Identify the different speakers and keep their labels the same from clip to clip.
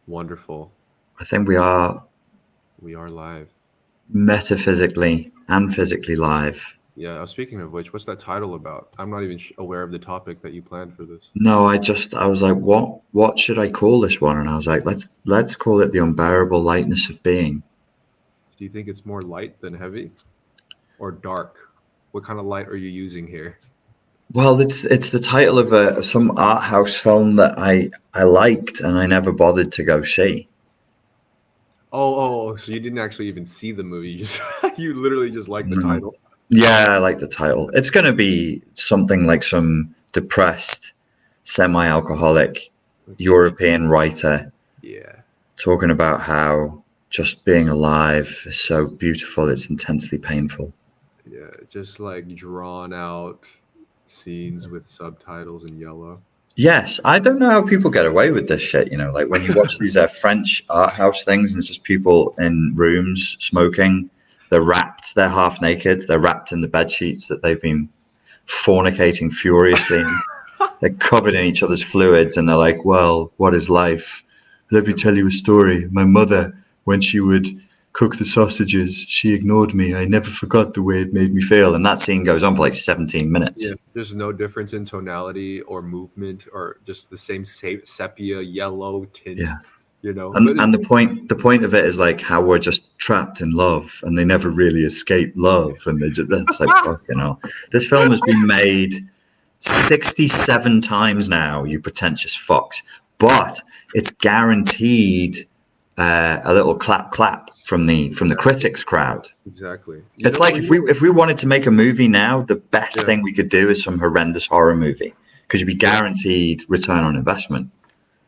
Speaker 1: Wonderful.
Speaker 2: I think we are
Speaker 1: We are live.
Speaker 2: metaphysically and physically live.
Speaker 1: Yeah, speaking of which, what's that title about? I'm not even aware of the topic that you planned for this.
Speaker 2: No, I was like, what should I call this one? And I was like, let's call it the unbearable lightness of being.
Speaker 1: Do you think it's more light than heavy or dark? What kind of light are you using here?
Speaker 2: Well, it's the title of some art house film that I liked and I never bothered to go see.
Speaker 1: So you didn't actually even see the movie. You just you literally just like the
Speaker 2: No.
Speaker 1: title.
Speaker 2: Yeah, I like the title. It's going to be something like some depressed, semi-alcoholic
Speaker 1: Okay.
Speaker 2: European writer
Speaker 1: Yeah.
Speaker 2: talking about how just being alive is so beautiful, it's intensely painful.
Speaker 1: Yeah, just like drawn out scenes with subtitles in yellow.
Speaker 2: Yes, I don't know how people get away with this shit, like when you watch these French art house things and it's just people in rooms smoking, they're half naked, they're wrapped in the bed sheets that they've been fornicating furiously in. They're covered in each other's fluids and they're like, well, what is life? Let me
Speaker 1: Yeah,
Speaker 2: tell you a story. My mother, when she would cook the sausages, she ignored me. I never forgot the way it made me feel. And that scene goes on for like 17
Speaker 1: yeah.
Speaker 2: minutes.
Speaker 1: There's no difference in tonality or movement or just the same sepia yellow tint,
Speaker 2: Yeah.
Speaker 1: But
Speaker 2: And the point of it is like how we're just trapped in love and they never really escape love. And that's like, fucking hell. This film has been made 67 times now, you pretentious fucks. But it's guaranteed a little clap clap from the critics crowd.
Speaker 1: exactly.
Speaker 2: It's like if we wanted to make a movie now, the best
Speaker 1: Yeah,
Speaker 2: thing we could do is some horrendous horror movie because you'd be
Speaker 1: yeah.
Speaker 2: guaranteed return on investment.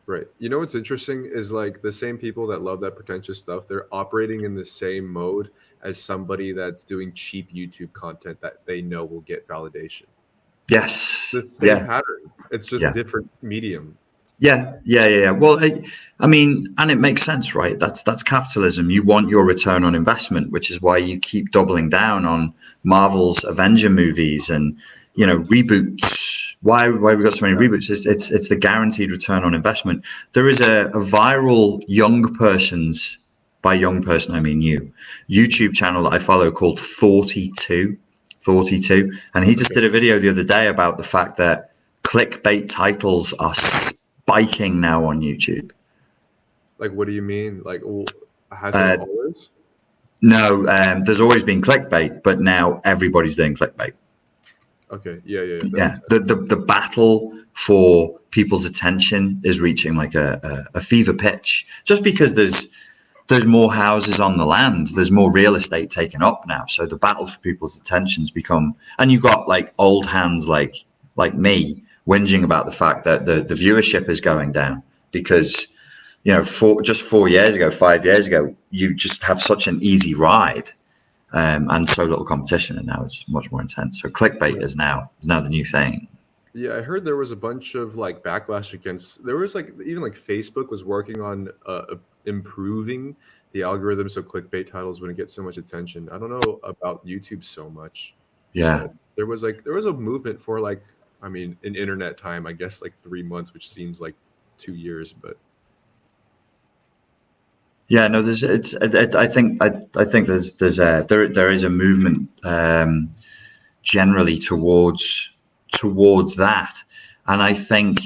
Speaker 1: Right. You know what's interesting is like the same people that love that pretentious stuff, they're operating in the same mode as somebody that's doing cheap YouTube content that they know will get validation. The
Speaker 2: Yes.
Speaker 1: same
Speaker 2: Yeah.
Speaker 1: pattern. It's just
Speaker 2: Yeah.
Speaker 1: different medium.
Speaker 2: Yeah. Well, I mean, and it makes sense, right? That's capitalism. You want your return on investment, which is why you keep doubling down on Marvel's Avenger movies and
Speaker 1: Right.
Speaker 2: reboots. Why we got so many
Speaker 1: Yeah.
Speaker 2: reboots? It's the guaranteed return on investment. There is a viral young person's, by young person I mean you, YouTube channel that I follow called 42, and he just
Speaker 1: Okay.
Speaker 2: did a video the other day about the fact that clickbait titles are spiking now on YouTube.
Speaker 1: Like, what do you mean? Like, has it
Speaker 2: Uh,
Speaker 1: always?
Speaker 2: no, there's always been clickbait, but now everybody's doing clickbait.
Speaker 1: Okay. Yeah. That
Speaker 2: Yeah,
Speaker 1: makes sense.
Speaker 2: the battle for people's attention is reaching like a fever pitch. Just because there's more houses on the land, there's more real estate taken up now. So the battle for people's attention's become, and you've got like old hands like me whinging about the fact that the viewership is going down because 4 years ago, 5 years ago, you just have such an easy ride and so little competition, and now it's much more intense. So clickbait
Speaker 1: Right.
Speaker 2: is now the new thing.
Speaker 1: Yeah, I heard there was a bunch of like backlash against. There was like even like Facebook was working on improving the algorithm so clickbait titles wouldn't get so much attention. I don't know about YouTube so much,
Speaker 2: Yeah,
Speaker 1: but there was a movement for like I mean in internet time I guess like 3 months, which seems like 2 years, but
Speaker 2: yeah. No, there's it's. I think there is a movement generally towards that, and I think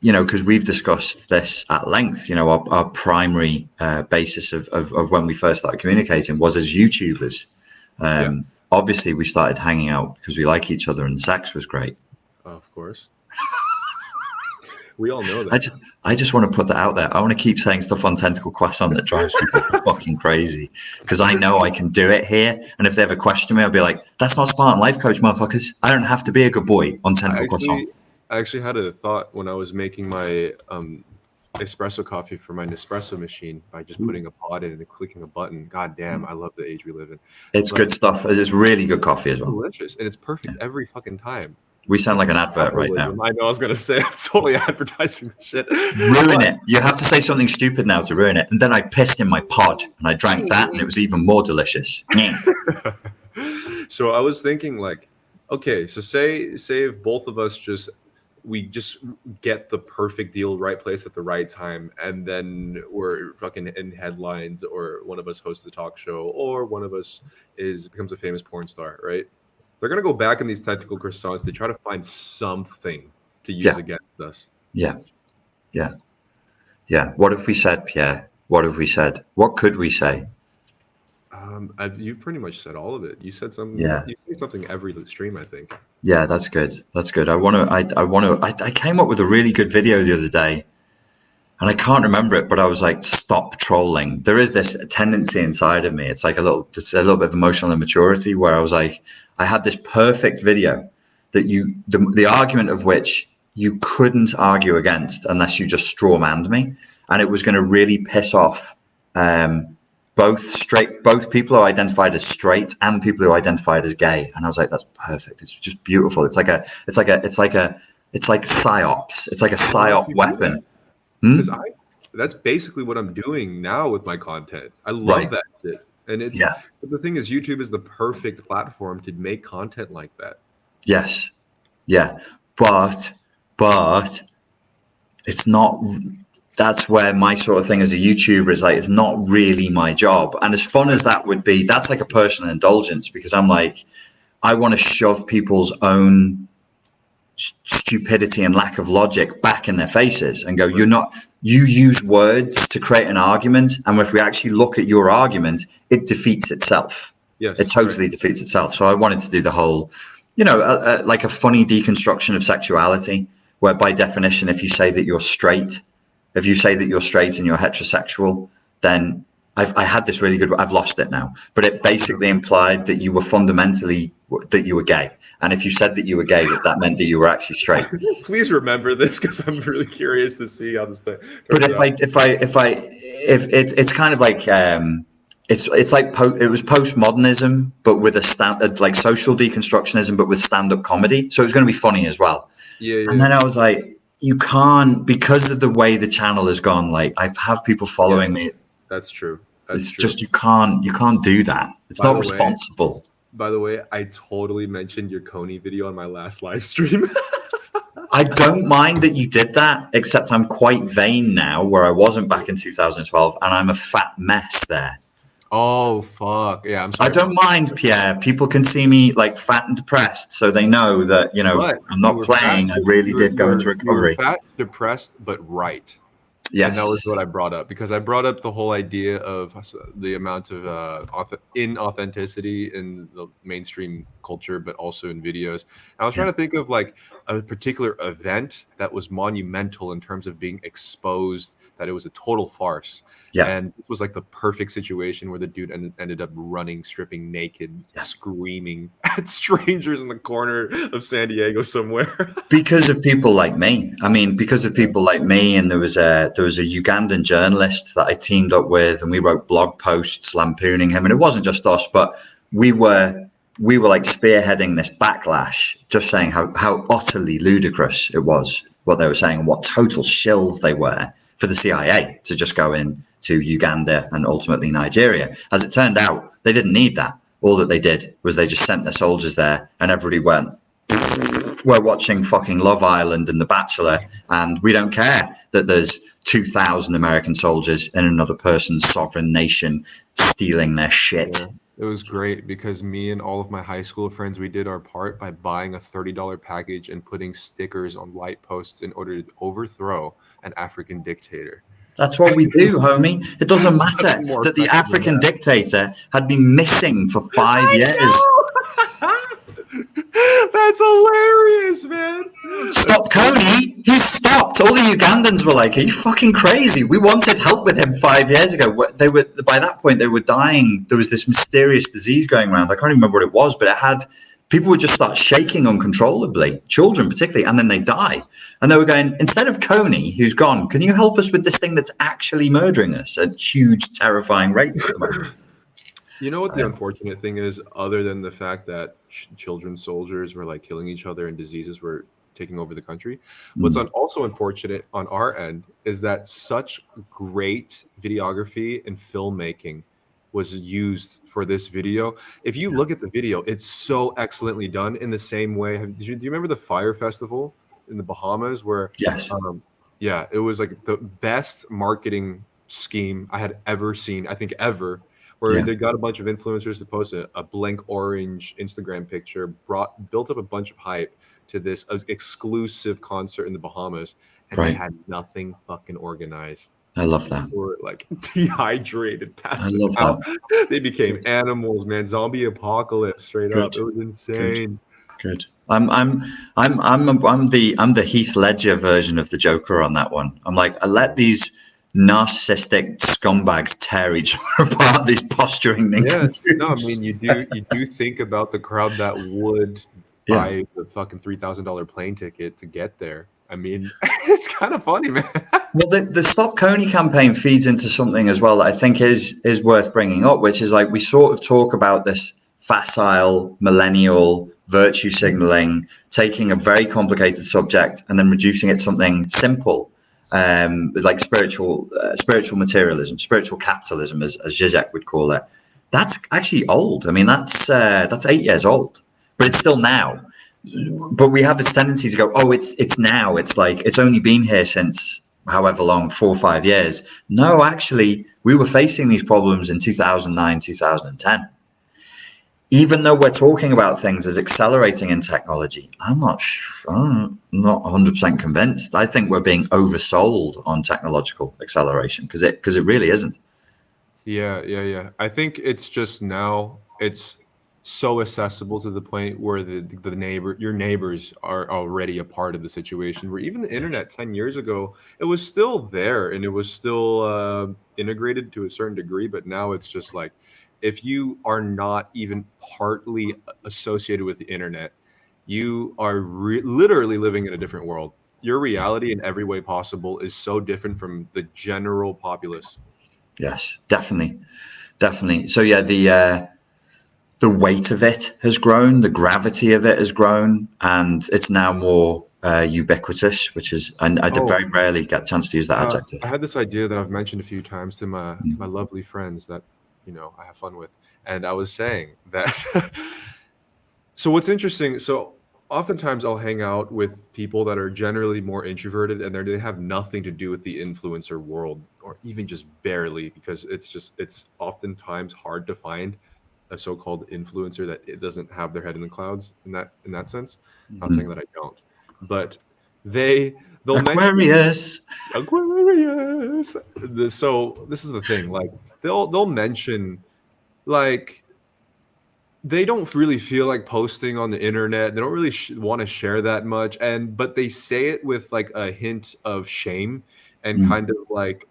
Speaker 2: because we've discussed this at length. Our primary basis of when we first started communicating was as YouTubers.
Speaker 1: yeah,
Speaker 2: Obviously, we started hanging out because we like each other and the sex was great.
Speaker 1: of course we all know
Speaker 2: I
Speaker 1: that.
Speaker 2: just, I just want to put that out there. I want to keep saying stuff on Tentacle Question that drives people fucking crazy because I know I can do it here. And if they ever question me, I'll be like, "That's not Spartan Life Coach, motherfuckers. I don't have to be a good boy on
Speaker 1: I
Speaker 2: Tentacle Croissant."
Speaker 1: actually I actually had a thought when I was making my espresso coffee for my Nespresso machine by just putting a pod in and clicking a button. God damn, I love the age we live in.
Speaker 2: It's
Speaker 1: But
Speaker 2: good stuff. It's really good coffee as well.
Speaker 1: delicious, and it's perfect
Speaker 2: Yeah.
Speaker 1: every fucking time.
Speaker 2: We
Speaker 1: It's
Speaker 2: sound like an advert right now.
Speaker 1: capitalism. I know I was gonna say I'm totally advertising the shit,
Speaker 2: Ruin
Speaker 1: but
Speaker 2: it. You have to say something stupid now to ruin it. And then I pissed in my pod and I drank that and it was even more delicious. Yeah.
Speaker 1: so I was thinking like, okay, so say if both of us just we just get the perfect deal, right place at the right time, and then we're fucking in headlines, or one of us hosts a talk show, or one of us becomes a famous porn star, right? They're gonna go back in these technical croissants to try to find something to use
Speaker 2: Yeah.
Speaker 1: against us.
Speaker 2: Yeah. Yeah. Yeah. What have we said, Pierre? What have we said? What could we say?
Speaker 1: You've pretty much said all of it. You said something.
Speaker 2: Yeah.
Speaker 1: You say something every stream, I think.
Speaker 2: Yeah, that's good. That's good. I came up with a really good video the other day, and I can't remember it, but I was like, stop trolling. There is this tendency inside of me. It's like it's a little bit of emotional immaturity where I was like, I had this perfect video that the argument of which you couldn't argue against unless you just straw manned me. And it was going to really piss off, both people who identified as straight and people who identified as gay. And I was like, that's perfect. It's just beautiful. It's like psyops. It's like a psyop weapon.
Speaker 1: Because that's basically what I'm doing now with my content. I love that shit. And but the thing is, YouTube is the perfect platform to make content like that.
Speaker 2: Yes. Yeah. But it's not, that's where my sort of thing as a YouTuber is like, it's not really my job. And as fun as that would be, that's like a personal indulgence, because I'm like, I want to shove people's own stupidity and lack of logic back in their faces and go, you use words to create an argument, and if we actually look at your argument, it defeats itself.
Speaker 1: Yes,
Speaker 2: it totally defeats itself. So I wanted to do the whole, like a funny deconstruction of sexuality, where by definition, if you say that you're straight and you're heterosexual, then I had this really good, I've lost it now, but it basically implied that you were fundamentally, that you were gay. And if you said that you were gay, that meant that you were actually straight.
Speaker 1: Please remember this, because I'm really curious to see how this thing turns
Speaker 2: but
Speaker 1: out.
Speaker 2: It's kind of like, it's like it was postmodernism, but with like social deconstructionism, but with stand-up comedy. So it was going to be funny as well.
Speaker 1: Yeah.
Speaker 2: And then I was like, you can't, because of the way the channel has gone, like I have people following me.
Speaker 1: That's true.
Speaker 2: Just you can't do that. It's not responsible.
Speaker 1: By the way, I totally mentioned your Coney video on my last live stream.
Speaker 2: I don't mind that you did that, except I'm quite vain now, where I wasn't back in 2012, and I'm a fat mess there.
Speaker 1: Oh, fuck. Yeah, I'm sorry.
Speaker 2: I don't mind, Pierre. People can see me like fat and depressed, so they know that, I'm not playing. I really did go into recovery.
Speaker 1: You were fat, depressed, but right.
Speaker 2: Yes.
Speaker 1: And that was what I brought up, because I brought up the whole idea of the amount of inauthenticity in the mainstream culture, but also in videos. And I was trying to think of like a particular event that was monumental in terms of being exposed that it was a total farce.
Speaker 2: Yeah.
Speaker 1: And it was like the perfect situation where the dude ended up running, stripping naked, screaming at strangers in the corner of San Diego somewhere.
Speaker 2: Because of people like me. I mean, because of people like me, and there was a Ugandan journalist that I teamed up with, and we wrote blog posts lampooning him. And it wasn't just us, but we were like spearheading this backlash, just saying how utterly ludicrous it was what they were saying, and what total shills they were for the CIA to just go in to Uganda and ultimately Nigeria. As it turned out, they didn't need that. All that they did was they just sent their soldiers there, and everybody went, we're watching fucking Love Island and The Bachelor, and we don't care that there's 2,000 American soldiers in another person's sovereign nation stealing their shit.
Speaker 1: Yeah. It was great, because me and all of my high school friends, we did our part by buying a $30 package and putting stickers on light posts in order to overthrow an African dictator.
Speaker 2: That's what we do, homie. It doesn't matter that the African dictator had been missing for 5 years.
Speaker 1: That's hilarious, man.
Speaker 2: Stop Coney. He stopped. All the Ugandans were like, are you fucking crazy? We wanted help with him 5 years ago. They were, by that point, they were dying. There was this mysterious disease going around. I can't even remember what it was, but it had, people would just start shaking uncontrollably, children particularly, and then they die. And they were going, instead of Coney, who's gone, can you help us with this thing that's actually murdering us at huge, terrifying rates at the moment?
Speaker 1: You know what the unfortunate thing is, other than the fact that children soldiers were like killing each other and diseases were taking over the country? What's also unfortunate on our end is that such great videography and filmmaking was used for this video. If you look at the video, it's so excellently done in the same way. Do you remember the Fire Festival? in the Bahamas where,
Speaker 2: Yes.
Speaker 1: um, yeah, it was like the best marketing scheme I had ever seen, I think ever, where
Speaker 2: Yeah.
Speaker 1: they got a bunch of influencers to post a blank orange Instagram picture, built up a bunch of hype to this exclusive concert in the Bahamas, and they
Speaker 2: Right.
Speaker 1: had nothing fucking organized.
Speaker 2: I love that.
Speaker 1: People were like dehydrated,
Speaker 2: I
Speaker 1: passing
Speaker 2: love
Speaker 1: out.
Speaker 2: that.
Speaker 1: They became
Speaker 2: Good.
Speaker 1: animals, man. Zombie apocalypse, straight up.
Speaker 2: Good.
Speaker 1: It was
Speaker 2: Good.
Speaker 1: insane.
Speaker 2: Good. I'm the Heath Ledger version of the Joker on that one. I'm like, I let these narcissistic scumbags tear each other apart. These posturing
Speaker 1: Yeah. No, I
Speaker 2: nincompoops.
Speaker 1: mean, you do think about the crowd that would
Speaker 2: Yeah.
Speaker 1: buy the fucking $3,000 plane ticket to get there. I mean, it's kind of funny, man.
Speaker 2: Well, the Stop Coney campaign feeds into something as well that I think is worth bringing up, which is like we sort of talk about this facile millennial virtue signaling, taking a very complicated subject and then reducing it to something simple, like spiritual materialism, spiritual capitalism, as Zizek would call it. That's actually old. I mean, that's 8 years old, but it's still now. But we have this tendency to go, oh, it's now. It's like it's only been here since however long, 4 or 5 years. No, actually, we were facing these problems in 2009, 2010. Even though we're talking about things as accelerating in technology, I'm not 100% convinced. I think we're being oversold on technological acceleration because it really isn't.
Speaker 1: Yeah, yeah, yeah. I think it's just now it's so accessible to the point where your neighbors are already a part of the situation. Where even the
Speaker 2: Yes.
Speaker 1: internet 10 years ago, it was still there and it was still integrated to a certain degree, but now it's just like if you are not even partly associated with the internet, you are literally living in a different world. Your
Speaker 2: Yeah.
Speaker 1: reality in every way possible is so different from the general populace.
Speaker 2: Yes, definitely, definitely. So yeah, the weight of it has grown, the gravity of it has grown, and it's now more ubiquitous, which is, and I
Speaker 1: Oh,
Speaker 2: very rarely get a chance to use that
Speaker 1: I
Speaker 2: adjective.
Speaker 1: had this idea that I've mentioned a few times to my
Speaker 2: Mm.
Speaker 1: lovely friends that I have fun with, and I was saying that. So what's interesting? So oftentimes I'll hang out with people that are generally more introverted, and they have nothing to do with the influencer world, or even just barely, because it's oftentimes hard to find a so-called influencer that it doesn't have their head in the clouds in that sense. Not saying
Speaker 2: Mhm.
Speaker 1: that I don't, but they'll mention
Speaker 2: Aquarius.
Speaker 1: Aquarius. So this is the thing, like they'll mention like they don't really feel like posting on the internet. They don't really want to share that much, but they say it with like a hint of shame and
Speaker 2: Mm,
Speaker 1: kind of like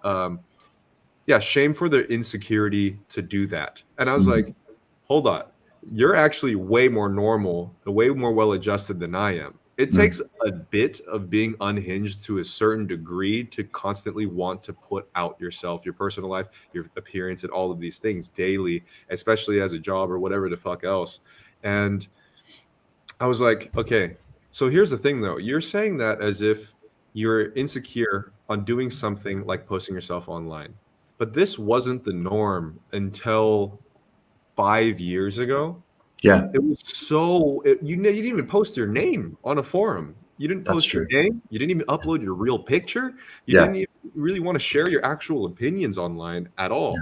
Speaker 1: yeah, shame for their insecurity to do that. And I was
Speaker 2: mm,
Speaker 1: like, hold on, you're actually way more normal and way more well adjusted than I am. It
Speaker 2: mm,
Speaker 1: takes a bit of being unhinged to a certain degree to constantly want to put out yourself, your personal life, your appearance, and all of these things daily, especially as a job or whatever the fuck else. And I was like, okay, so here's the thing though. You're saying that as if you're insecure on doing something like posting yourself online. But this wasn't the norm until 5 years ago.
Speaker 2: yeah,
Speaker 1: It was you didn't even post your name on a forum. You didn't
Speaker 2: that's
Speaker 1: post your
Speaker 2: true.
Speaker 1: name. You didn't even upload your real picture. You
Speaker 2: Yeah,
Speaker 1: didn't even really want to share your actual opinions online at
Speaker 2: yeah.
Speaker 1: all.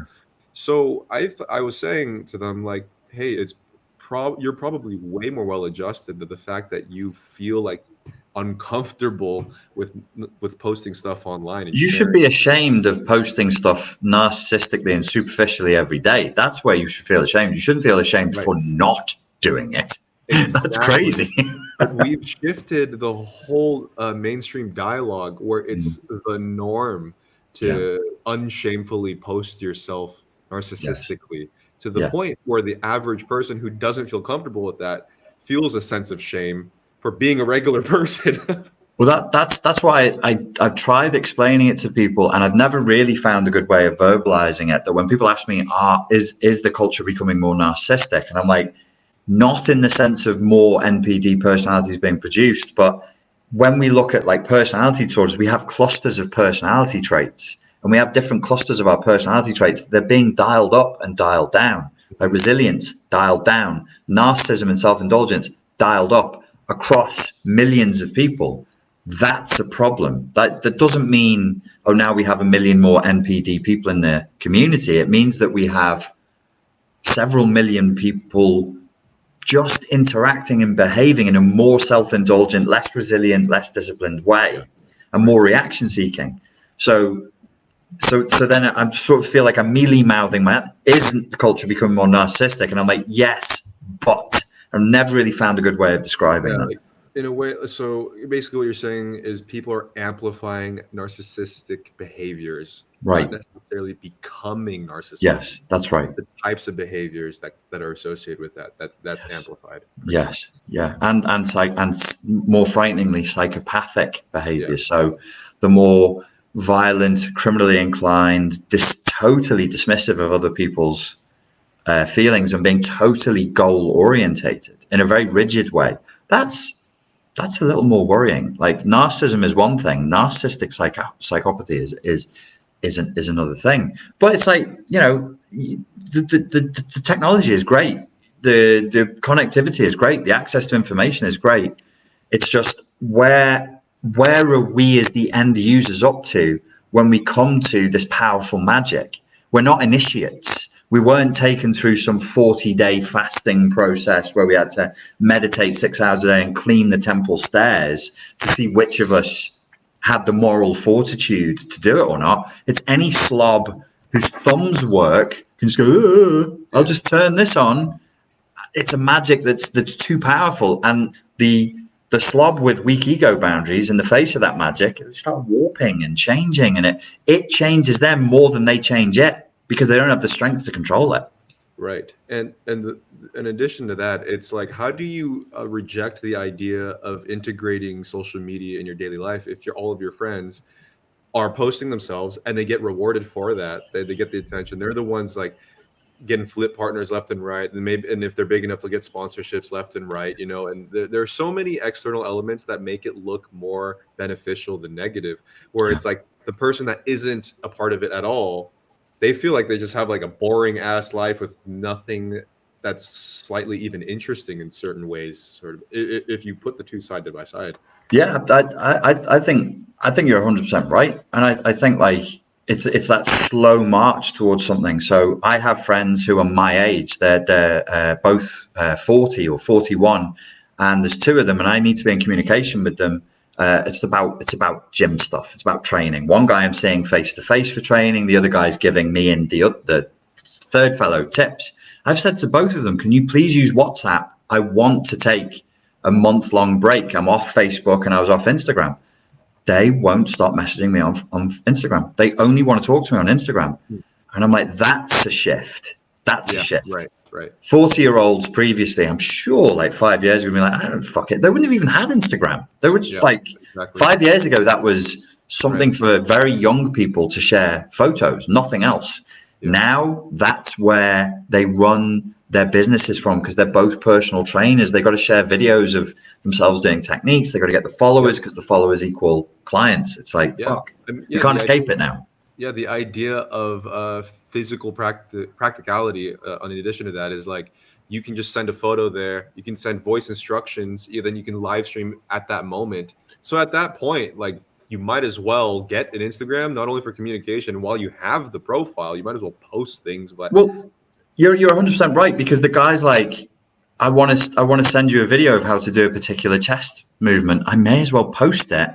Speaker 1: So I was saying to them like, hey, you're probably way more well adjusted to the fact that you feel like uncomfortable with posting stuff online and
Speaker 2: You should
Speaker 1: sharing.
Speaker 2: be ashamed of posting stuff narcissistically and superficially every day. That's where you should feel ashamed. You shouldn't feel ashamed
Speaker 1: Right.
Speaker 2: for not doing it. That's
Speaker 1: Exactly.
Speaker 2: crazy.
Speaker 1: But we've shifted the whole mainstream dialogue where
Speaker 2: Mm,
Speaker 1: it's the norm
Speaker 2: yeah,
Speaker 1: to unshamefully post yourself
Speaker 2: yes,
Speaker 1: narcissistically to the
Speaker 2: yeah.
Speaker 1: point where the average person who doesn't feel comfortable with that feels a sense of shame for being a regular person.
Speaker 2: Well, that's why I've tried explaining it to people, and I've never really found a good way of verbalizing it. That when people ask me, is the culture becoming more narcissistic? And I'm like, not in the sense of more NPD personalities being produced, but when we look at like personality disorders, we have clusters of personality traits, and we have different clusters of our personality traits. They're being dialed up and dialed down. Like
Speaker 1: Mhm.
Speaker 2: resilience, dialed down, narcissism and self-indulgence, dialed up across millions of people. that's a problem. That doesn't mean, oh, now we have 1 million more NPD people in the community. It means that we have several million people just interacting and behaving in a more self-indulgent, less resilient, less disciplined way, and more reaction seeking. So then I sort of feel like I'm mealy mouthing, man. Isn't the culture becoming more narcissistic? And I'm like, yes, but I've never really found a good way of describing that.
Speaker 1: Like, in a way, so basically what you're saying is people are amplifying narcissistic behaviors,
Speaker 2: Right.
Speaker 1: not necessarily becoming narcissists.
Speaker 2: Yes, that's right.
Speaker 1: The types of behaviors that are associated with that's
Speaker 2: Yes.
Speaker 1: amplified.
Speaker 2: Yes, yeah, and more frighteningly, psychopathic behavior. So the more violent, criminally inclined, totally dismissive of other people's feelings, and being totally goal orientated in a very rigid way. That's a little more worrying. Like, narcissism is one thing, narcissistic psychopathy is another thing. But it's like, the technology is great. The connectivity is great. The access to information is great. It's just where are we as the end users up to when we come to this powerful magic? We're not initiates. We weren't taken through some 40-day fasting process where we had to meditate 6 hours a day and clean the temple stairs to see which of us had the moral fortitude to do it or not. It's any slob whose thumbs work can just go, I'll just turn this on. It's a magic that's too powerful. And the slob with weak ego boundaries in the face of that magic, they start warping and changing, and it changes them more than they change it, because they don't have the strength to control it.
Speaker 1: Right. And in addition to that, it's like, how do you reject the idea of integrating social media in your daily life if all of your friends are posting themselves and they get rewarded for that? They get the attention. They're the ones like getting flip partners left and right, and if they're big enough, they'll get sponsorships left and right, and there are so many external elements that make it look more beneficial than negative, where it's like the person that isn't a part of it at all, they feel like they just have like a boring ass life with nothing that's slightly even interesting in certain ways, sort of, if you put the two side by side.
Speaker 2: Yeah, I think you're 100% right, and I think like it's that slow march towards something. So I have friends who are my age. They're both 40 or 41, and there's two of them, and I need to be in communication with them. It's about gym stuff. It's about training. One guy I'm seeing face to face for training. The other guy's giving me and the third fellow tips. I've said to both of them, can you please use WhatsApp? I want to take a month-long break. I'm off Facebook and I was off Instagram. They won't stop messaging me on Instagram. They only want to talk to me on Instagram. And I'm like, that's a shift. That's a shift.
Speaker 1: Right.
Speaker 2: 40-year-olds previously, I'm sure, like 5 years ago, would be like, I don't fuck it. They wouldn't have even had Instagram. They were just exactly. 5 years ago, that was something for very young people to share photos, nothing else. Now that's where they run their businesses from, because they're both personal trainers. They got to share videos of themselves doing techniques. They got to get the followers, because the followers equal clients. It's like, fuck, you can't escape it now.
Speaker 1: Yeah, the idea of physical practicality, in addition to that, is like, you can just send a photo there. You can send voice instructions. Then you can live stream at that moment. So at that point, like, you might as well get an Instagram, not only for communication. While you have the profile, you might as well post things. But
Speaker 2: you're 100% right, because the guy's like, I want to send you a video of how to do a particular chest movement. I may as well post it.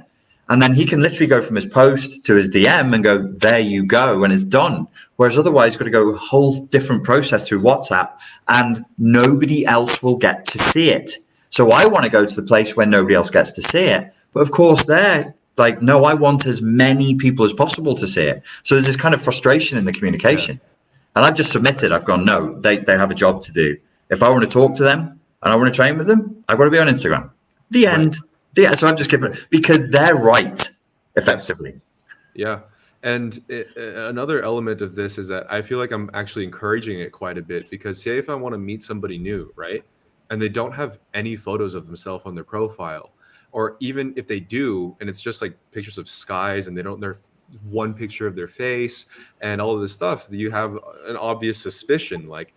Speaker 2: And then he can literally go from his post to his DM and go, there you go, and it's done. Whereas otherwise, you've got to go a whole different process through WhatsApp, and nobody else will get to see it. So I want to go to the place where nobody else gets to see it. But of course, they're like, no, I want as many people as possible to see it. So there's this kind of frustration in the communication. And I've just submitted. I've gone, no, they have a job to do. If I want to talk to them and I want to train with them, I've got to be on Instagram. The end. Yeah, so I'm just giving it, because they're right, effectively.
Speaker 1: Yeah. And another element of this is that I feel like I'm actually encouraging it quite a bit, because say if I want to meet somebody new, right, and they don't have any photos of themselves on their profile, or even if they do, and it's just like pictures of skies, and they're one picture of their face and all of this stuff, you have an obvious suspicion, like,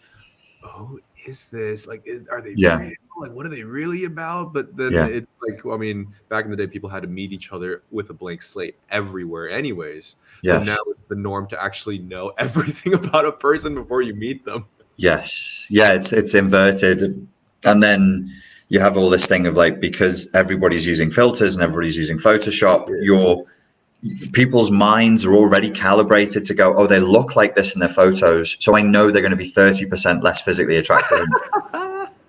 Speaker 1: oh, is this like, are they real? like, what are they really about? But then
Speaker 2: Yeah.
Speaker 1: it's like, I mean, back in the day, people had to meet each other with a blank slate everywhere, anyways. But now
Speaker 2: Yes.
Speaker 1: it's the norm to actually know everything about a person before you meet them.
Speaker 2: Yes. Yeah. It's inverted, and then you have all this thing of like, because everybody's using filters and everybody's using Photoshop,
Speaker 1: Yeah.
Speaker 2: your people's minds are already calibrated to go, oh, they look like this in their photos, so I know they're going to be 30% less physically attractive.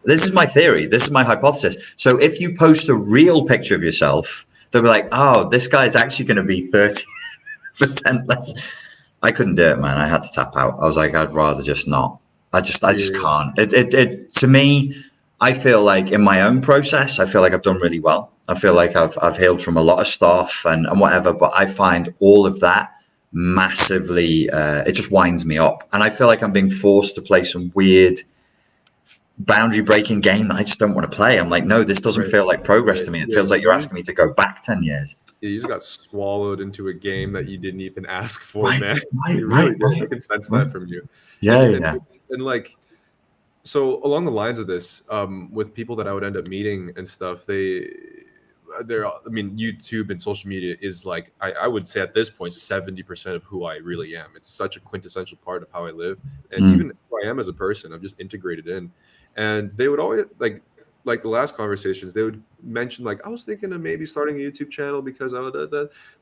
Speaker 2: This is my theory. This is my hypothesis. So if you post a real picture of yourself, they'll be like, oh, this guy's actually going to be 30% less. I couldn't do it, man. I had to tap out. I was like, I'd rather just not. I just
Speaker 1: Yeah.
Speaker 2: can't. To me, I feel like in my own process, I feel like I've done really well. I feel like I've healed from a lot of stuff and whatever, but I find all of that massively, it just winds me up. And I feel like I'm being forced to play some weird boundary breaking game that I just don't want to play. I'm like, no, this doesn't
Speaker 1: Right.
Speaker 2: feel like progress
Speaker 1: Right.
Speaker 2: to me. It
Speaker 1: Yeah.
Speaker 2: feels like you're asking me to go back 10 years.
Speaker 1: You just got swallowed into a game that you didn't even ask for,
Speaker 2: Right,
Speaker 1: man.
Speaker 2: right,
Speaker 1: You really
Speaker 2: right,
Speaker 1: did. I
Speaker 2: right,
Speaker 1: can sense
Speaker 2: right.
Speaker 1: that from you.
Speaker 2: Yeah,
Speaker 1: And
Speaker 2: yeah,
Speaker 1: and
Speaker 2: yeah.
Speaker 1: and like, so along the lines of this, with people that I would end up meeting and stuff, I mean, YouTube and social media is like, I would say at this point, 70% of who I really am. It's such a quintessential part of how I live, and
Speaker 2: Mm,
Speaker 1: even who I am as a person. I'm just integrated in. And they would always like the last conversations, they would mention like, I was thinking of maybe starting a YouTube channel because I would,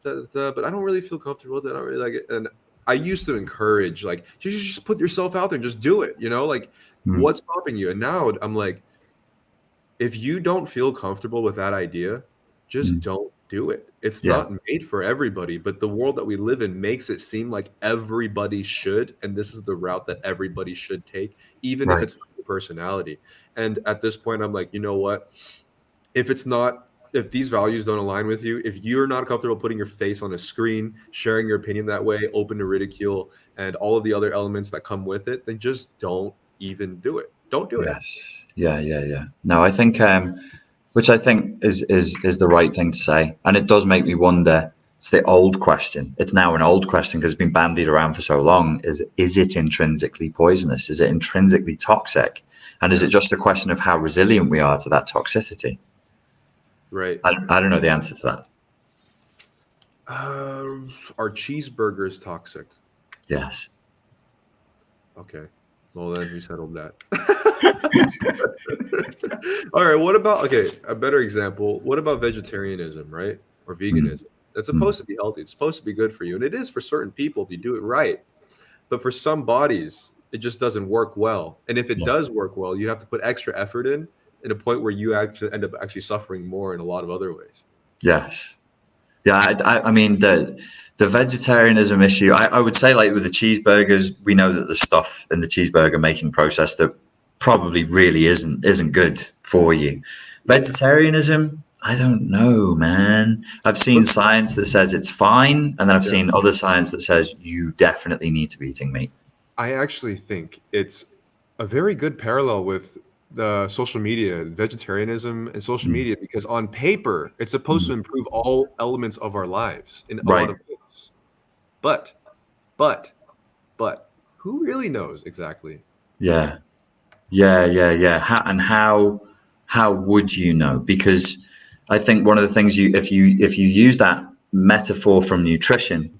Speaker 1: but I don't really feel comfortable with it. I don't really like it. And I used to encourage like, you should just put yourself out there and just do it. Like,
Speaker 2: mm,
Speaker 1: what's stopping you? And now I'm like, if you don't feel comfortable with that idea, just
Speaker 2: mm.
Speaker 1: don't do it. It's
Speaker 2: Yeah,
Speaker 1: not made for everybody, but the world that we live in makes it seem like everybody should, and this is the route that everybody should take, even if
Speaker 2: right.
Speaker 1: it's not your personality. And at this point, I'm like, you know what? If it's not, if these values don't align with you, if you're not comfortable putting your face on a screen, sharing your opinion that way, open to ridicule, and all of the other elements that come with it, then just don't even do it. Don't do it.
Speaker 2: Yes. Yeah, yeah, yeah. No, I think, which I think is the right thing to say, and it does make me wonder. It's the old question. It's now an old question because it's been bandied around for so long. Is it intrinsically poisonous? Is it intrinsically toxic? And is
Speaker 1: Yeah.
Speaker 2: it just a question of how resilient we are to that toxicity?
Speaker 1: Right.
Speaker 2: I don't know the answer to that.
Speaker 1: Are cheeseburgers toxic?
Speaker 2: Yes.
Speaker 1: Okay. Well, then we settled that. All right. What about, okay, a better example? What about vegetarianism, right? Or
Speaker 2: Mm,
Speaker 1: veganism? It's
Speaker 2: mm,
Speaker 1: supposed to be healthy. It's supposed to be good for you. And it is for certain people if you do it right. But for some bodies, it just doesn't work well. And if it
Speaker 2: yeah.
Speaker 1: does work well, you have to put extra effort in a point where you actually end up actually suffering more in a lot of other ways.
Speaker 2: Yes. Yeah. I mean, the vegetarianism issue, I would say, like with the cheeseburgers, we know that the stuff in the cheeseburger making process that probably really isn't good for you.
Speaker 1: Yeah.
Speaker 2: Vegetarianism, I don't know, man. I've seen
Speaker 1: Look,
Speaker 2: science that says it's fine, and then I've
Speaker 1: yeah.
Speaker 2: seen other science that says you definitely need to be eating meat.
Speaker 1: I actually think it's a very good parallel with the social media, vegetarianism and social
Speaker 2: Mm,
Speaker 1: media, because on paper, it's supposed
Speaker 2: mm.
Speaker 1: to improve all elements of our lives in a lot
Speaker 2: Right.
Speaker 1: of ways. But, but, but, who really knows exactly?
Speaker 2: Yeah. Yeah, yeah, yeah. How would you know? Because I think one of the things if you use that metaphor from nutrition,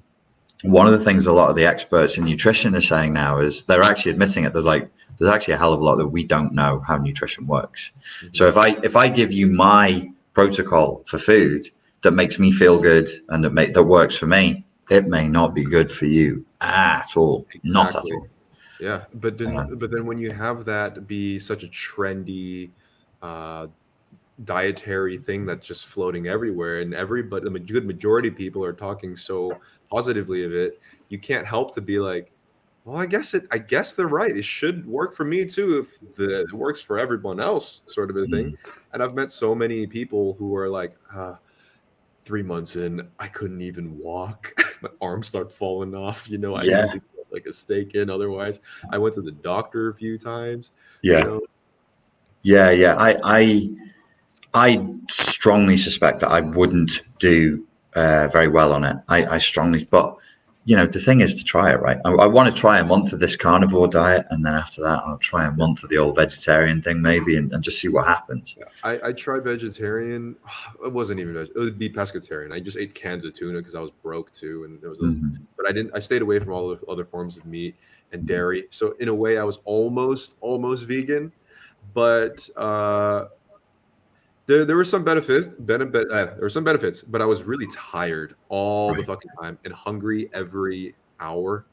Speaker 2: one of the things a lot of the experts in nutrition are saying now is they're actually admitting it. There's actually a hell of a lot that we don't know how nutrition works. So
Speaker 1: Mhm.
Speaker 2: if I give you my protocol for food that makes me feel good and that works for me, it may not be good for you at all. Not at
Speaker 1: Exactly.
Speaker 2: all.
Speaker 1: Yeah, but then
Speaker 2: Uh,
Speaker 1: but then when you have that be such a trendy uh dietary thing that's just floating everywhere and everybody the good majority of people are talking so positively of it, you can't help to be like, well, I guess they're right. It should work for me too if it works for everyone else, sort of a thing.
Speaker 2: mm,
Speaker 1: And I've met so many people who are like, 3 months in, I couldn't even walk. My arms start falling off. I need
Speaker 2: yeah,
Speaker 1: to get like a steak in. Otherwise, I went to the doctor a few times. You
Speaker 2: yeah.
Speaker 1: know,
Speaker 2: Yeah, yeah. I strongly suspect that I wouldn't do very well on it. I strongly, but the thing is to try it, right? I want to try a month of this carnivore diet, and then after that, I'll try a month of the old vegetarian thing, maybe, and just see what happens.
Speaker 1: Yeah, I tried vegetarian. It wasn't even it would be pescatarian. I just ate cans of tuna because I was broke too, and there was a.
Speaker 2: Mm-hmm.
Speaker 1: But I didn't. I stayed away from all the other forms of meat and dairy. So in a way, I was almost vegan, but there were some there were some benefits, but I was really tired all the
Speaker 2: Right.
Speaker 1: fucking time and hungry every hour.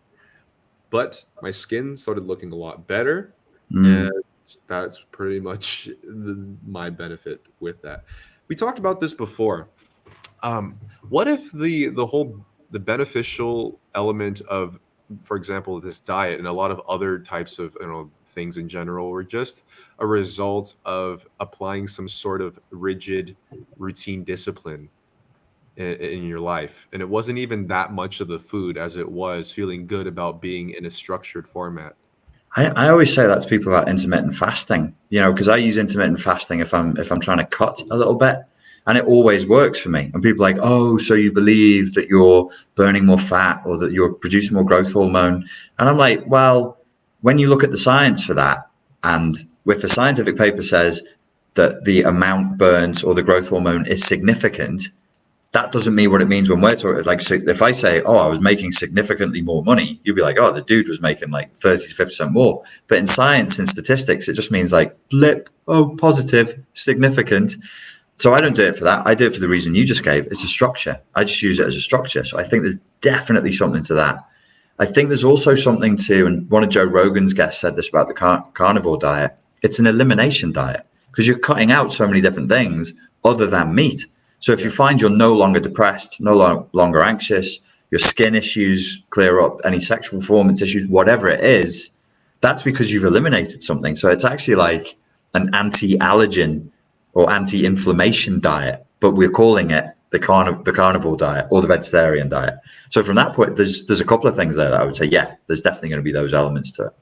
Speaker 1: But my skin started looking a lot better, and
Speaker 2: Mm.
Speaker 1: that's pretty much my benefit with that. We talked about this before. What if the beneficial element of, for example, this diet and a lot of other types of things in general were just a result of applying some sort of rigid routine discipline in your life, and it wasn't even that much of the food as it was feeling good about being in a structured format.
Speaker 2: I always say that to people about intermittent fasting, because I use intermittent fasting if I'm trying to cut a little bit, and it always works for me. And people are like, oh, so you believe that you're burning more fat or that you're producing more growth hormone? And I'm like, well, when you look at the science for that, and if the scientific paper says that the amount burnt or the growth hormone is significant, that doesn't mean what it means when we're talking. Like, so if I say, oh, I was making significantly more money, you'd be like, oh, the dude was making like 30 to 50% more. But in science and statistics, it just means like blip, oh, positive, significant. So I don't do it for that. I do it for the reason you just gave. It's a structure. I just use it as a structure. So I think there's definitely something to that. I think there's also something to, and one of Joe Rogan's guests said this about the carnivore diet. It's an elimination diet because you're cutting out so many different things other than meat. So if you
Speaker 1: Yeah.
Speaker 2: find you're no longer depressed, no longer anxious, your skin issues clear up, any sexual performance issues, whatever it is, that's because you've eliminated something. So it's actually like an anti-allergen or anti-inflammation diet, but we're calling it the carnivore diet or the vegetarian diet. So from that point, there's a couple of things there that I would say, yeah, there's definitely going to be those elements to it.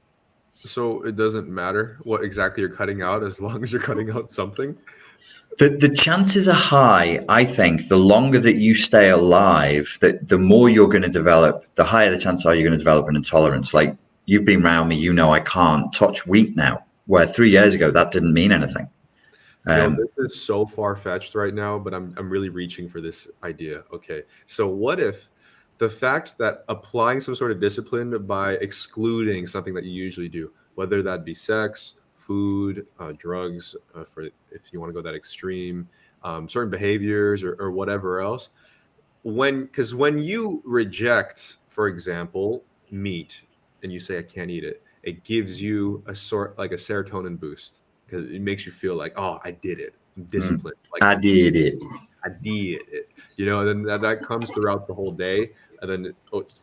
Speaker 1: So it doesn't matter what exactly you're cutting out as long as you're cutting out something.
Speaker 2: The chances are high, I think, the longer that you stay alive, that the more you're going to develop, the higher the chances are you're going to develop an intolerance. Like you've been around me, I can't touch wheat now, where 3 years ago that didn't mean anything.
Speaker 1: This is so far fetched right now, but I'm really reaching for this idea. Okay, so what if the fact that applying some sort of discipline by excluding something that you usually do, whether that be sex, food, drugs, for if you want to go that extreme, certain behaviors or whatever else, because when you reject, for example, meat and you say I can't eat it, it gives you a sort like a serotonin boost because it makes you feel like, oh, I did it, I'm disciplined, like
Speaker 2: I did it.
Speaker 1: I did it, and then that comes throughout the whole day, and then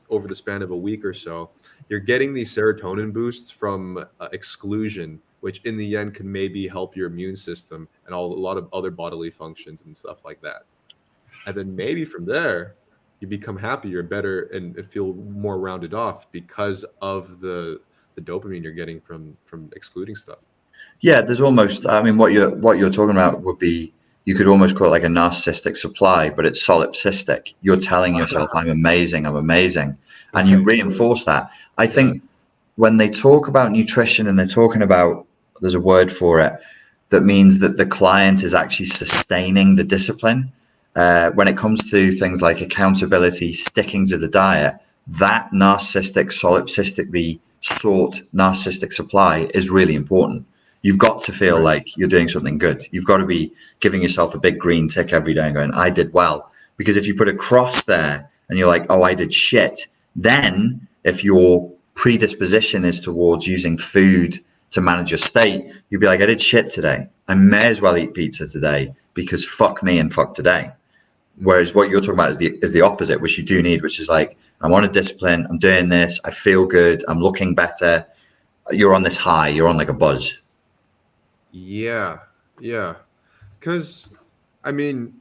Speaker 1: over the span of a week or so, you're getting these serotonin boosts from exclusion, which in the end can maybe help your immune system and a lot of other bodily functions and stuff like that. And then maybe from there, you become happier, better, and feel more rounded off because of the dopamine you're getting from excluding stuff.
Speaker 2: Yeah, there's almost. I mean, what you're talking about would be you could almost call it like a narcissistic supply, but it's solipsistic. You're telling yourself, I'm amazing," and you
Speaker 1: Okay.
Speaker 2: reinforce that. I
Speaker 1: Yeah.
Speaker 2: think when they talk about nutrition and they're talking about, there's a word for it that means that the client is actually sustaining the discipline. When it comes to things like accountability, sticking to the diet, that narcissistic, solipsistically sought narcissistic supply is really important. You've got to feel
Speaker 1: Right.
Speaker 2: like you're doing something good. You've got to be giving yourself a big green tick every day and going, I did well. Because if you put a cross there and you're like, oh, I did shit, then if your predisposition is towards using food to manage your state, you'd be like, I did shit today. I may as well eat pizza today because fuck me and fuck today. Whereas what you're talking about is the opposite, which you do need, which is like, I'm on a discipline, I'm doing this, I feel good, I'm looking better. You're on this high, you're on like a buzz.
Speaker 1: Yeah. Yeah. Because, I mean,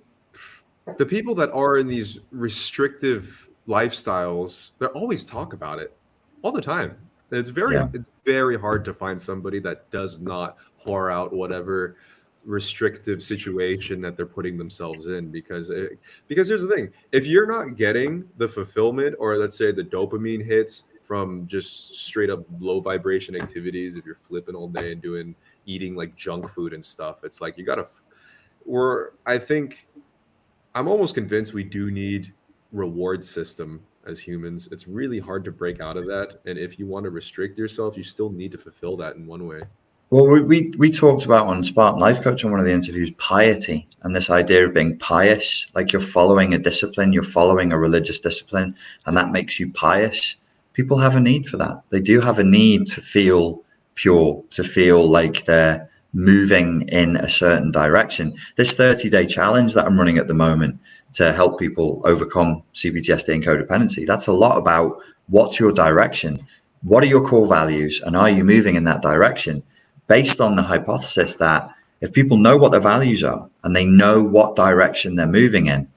Speaker 1: the people that are in these restrictive lifestyles, they always talk about it all the time.
Speaker 2: Yeah.
Speaker 1: It's very hard to find somebody that does not pour out whatever. restrictive situation that they're putting themselves in, because here's the thing: if you're not getting the fulfillment, or let's say the dopamine hits from just straight up low vibration activities, if you're flipping all day and eating like junk food and stuff, it's like you gotta we're I think I'm almost convinced we do need reward system as humans. It's really hard to break out of that, and if you want to restrict yourself, you still need to fulfill that in one way.
Speaker 2: Well, we talked about on Spartan Life Coach on one of the interviews piety and this idea of being pious, like you're following a discipline, you're following a religious discipline, and that makes you pious. People have a need for that. They do have a need to feel pure, to feel like they're moving in a certain direction. This 30-day challenge that I'm running at the moment to help people overcome CPTSD and codependency, that's a lot about what's your direction, what are your core values, and are you moving in that direction? Based on the hypothesis that if people know what their values are and they know what direction they're moving in,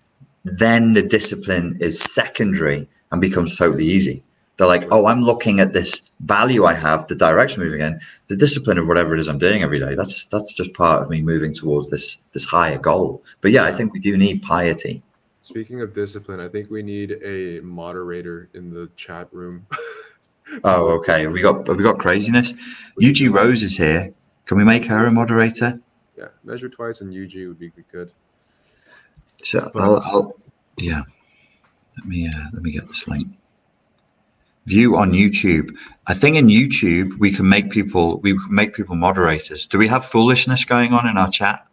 Speaker 2: then the discipline is secondary and becomes totally easy. They're like, oh, I'm looking at this value I have, the direction moving in, the discipline of whatever it is I'm doing every day. That's just part of me moving towards this higher goal. But yeah, I think we do need piety.
Speaker 1: Speaking of discipline, I think we need a moderator in the chat room.
Speaker 2: Oh, okay. Have we got craziness? UG Rose is here. Can we make her a moderator?
Speaker 1: Yeah, measure twice and UG would be good.
Speaker 2: So yeah. Let me get this link. View on YouTube. I think in YouTube we can make people moderators. Do we have foolishness going on in our chat?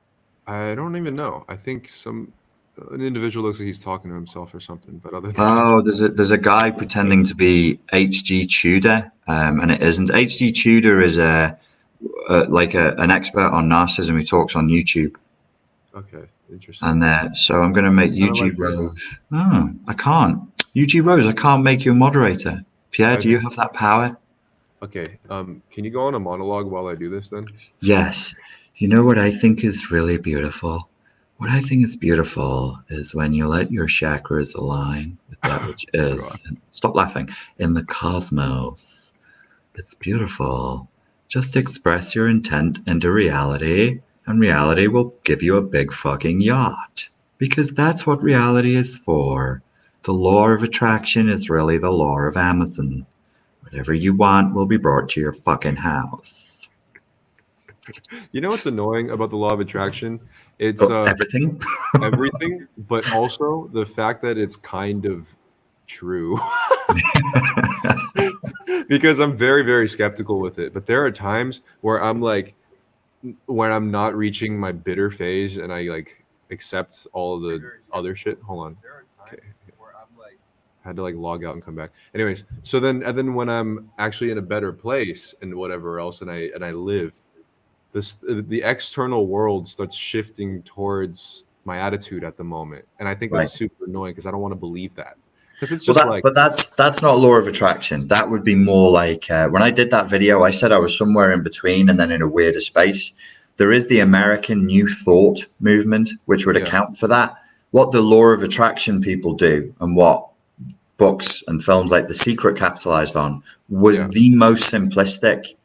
Speaker 1: I don't even know. I think an individual looks like he's talking to himself or something. But other than
Speaker 2: there's a guy pretending to be HG Tudor, and it isn't. HG Tudor is an expert on narcissism. He talks on YouTube.
Speaker 1: Okay, interesting.
Speaker 2: And so I'm going to make UG Rose. Oh, I can't. UG Rose, I can't make you a moderator. Pierre, do you have that power?
Speaker 1: Okay. Can you go on a monologue while I do this then?
Speaker 2: Yes. You know what I think is really beautiful? What I think is beautiful is when you let your chakras align with that which is. Stop laughing. In the cosmos. It's beautiful. Just express your intent into reality, and reality will give you a big fucking yacht. Because that's what reality is for. The law of attraction is really the law of Amazon. Whatever you want will be brought to your fucking house.
Speaker 1: You know what's annoying about the law of attraction? It's
Speaker 2: everything.
Speaker 1: Everything, but also the fact that it's kind of true. Because I'm very, very skeptical with it. But there are times where I'm like, when I'm not reaching my bitter phase and I like accept all of the other shit. Hold on. Okay. I had to like log out and come back. Anyways, so then when I'm actually in a better place and whatever else, and I live, the external world starts shifting towards my attitude at the moment, and I think that's super annoying because I don't want to believe that, because it's just
Speaker 2: but that's not law of attraction. That would be more like when I did that video, I said I was somewhere in between and then in a weirder space. There is the American New Thought movement, which would account for that. What the law of attraction people do and what books and films like The Secret capitalized on was the most simplistic,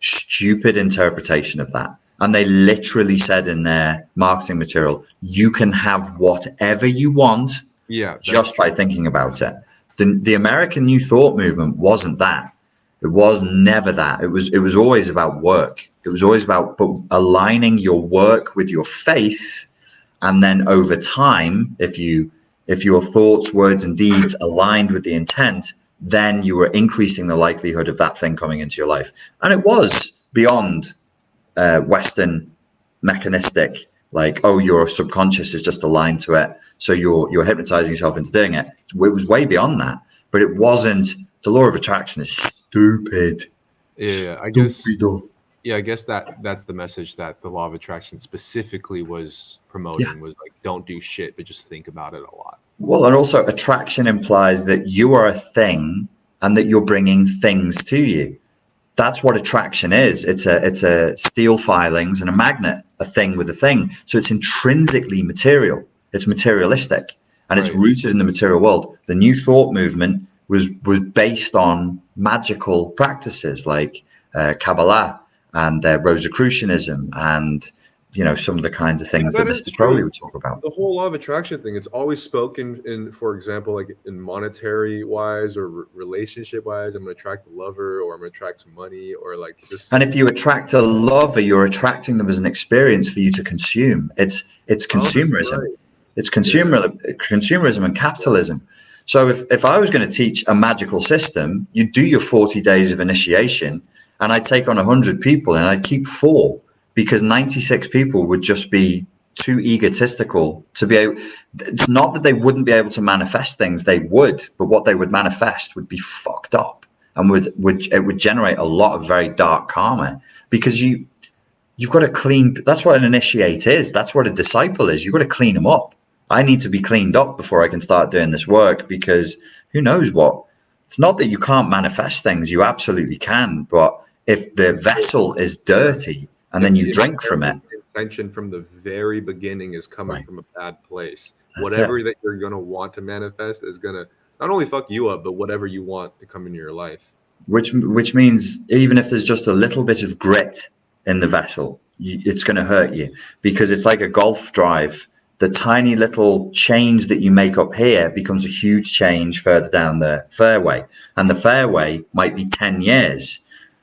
Speaker 2: stupid interpretation of that. And they literally said in their marketing material, you can have whatever you want just by thinking about it. The American New Thought movement wasn't that. It was never that. It was always about work. It was always about aligning your work with your faith. And then over time, if your thoughts, words, and deeds aligned with the intent, then you were increasing the likelihood of that thing coming into your life. And it was beyond Western mechanistic, like, oh, your subconscious is just aligned to it, so you're hypnotizing yourself into doing it. It was way beyond that, but it wasn't. The law of attraction is stupid.
Speaker 1: Yeah, I guess that's the message that the law of attraction specifically was promoting, was like, don't do shit, but just think about it a lot.
Speaker 2: Well, and also attraction implies that you are a thing and that you're bringing things to you. That's what attraction is. It's a steel filings and a magnet, a thing with a thing. So it's intrinsically material. It's materialistic, and it's rooted in the material world. The New Thought movement was based on magical practices like Kabbalah and Rosicrucianism and some of the kinds of things that
Speaker 1: That is
Speaker 2: Mr. Crowley
Speaker 1: true.
Speaker 2: would talk about.
Speaker 1: The whole law of attraction thing, it's always spoken in, for example, like in monetary wise or relationship wise, I'm gonna attract a lover or I'm gonna attract some money or like just
Speaker 2: And if you attract a lover, you're attracting them as an experience for you to consume. It's
Speaker 1: oh, that's
Speaker 2: consumerism.
Speaker 1: right.
Speaker 2: It's
Speaker 1: Yeah.
Speaker 2: consumerism and capitalism. So if I was going to teach a magical system, you'd do your 40 days of initiation and I'd take on 100 people and I'd keep 4 because 96 people would just be too egotistical to be able. It's not that they wouldn't be able to manifest things, they would, but what they would manifest would be fucked up and would generate a lot of very dark karma because you've got to clean. That's what an initiate is. That's what a disciple is. You've got to clean them up. I need to be cleaned up before I can start doing this work because who knows what. It's not that you can't manifest things. You absolutely can. But if the vessel is dirty and then you drink from it.
Speaker 1: Intention from the very beginning is coming
Speaker 2: Right.
Speaker 1: from a bad place.
Speaker 2: That's
Speaker 1: Whatever
Speaker 2: it.
Speaker 1: that you're going to want to manifest is going to not only fuck you up, but whatever you want to come into your life.
Speaker 2: Which means even if there's just a little bit of grit in the vessel, it's going to hurt you because it's like a golf drive. The tiny little change that you make up here becomes a huge change further down the fairway. And the fairway might be 10 years.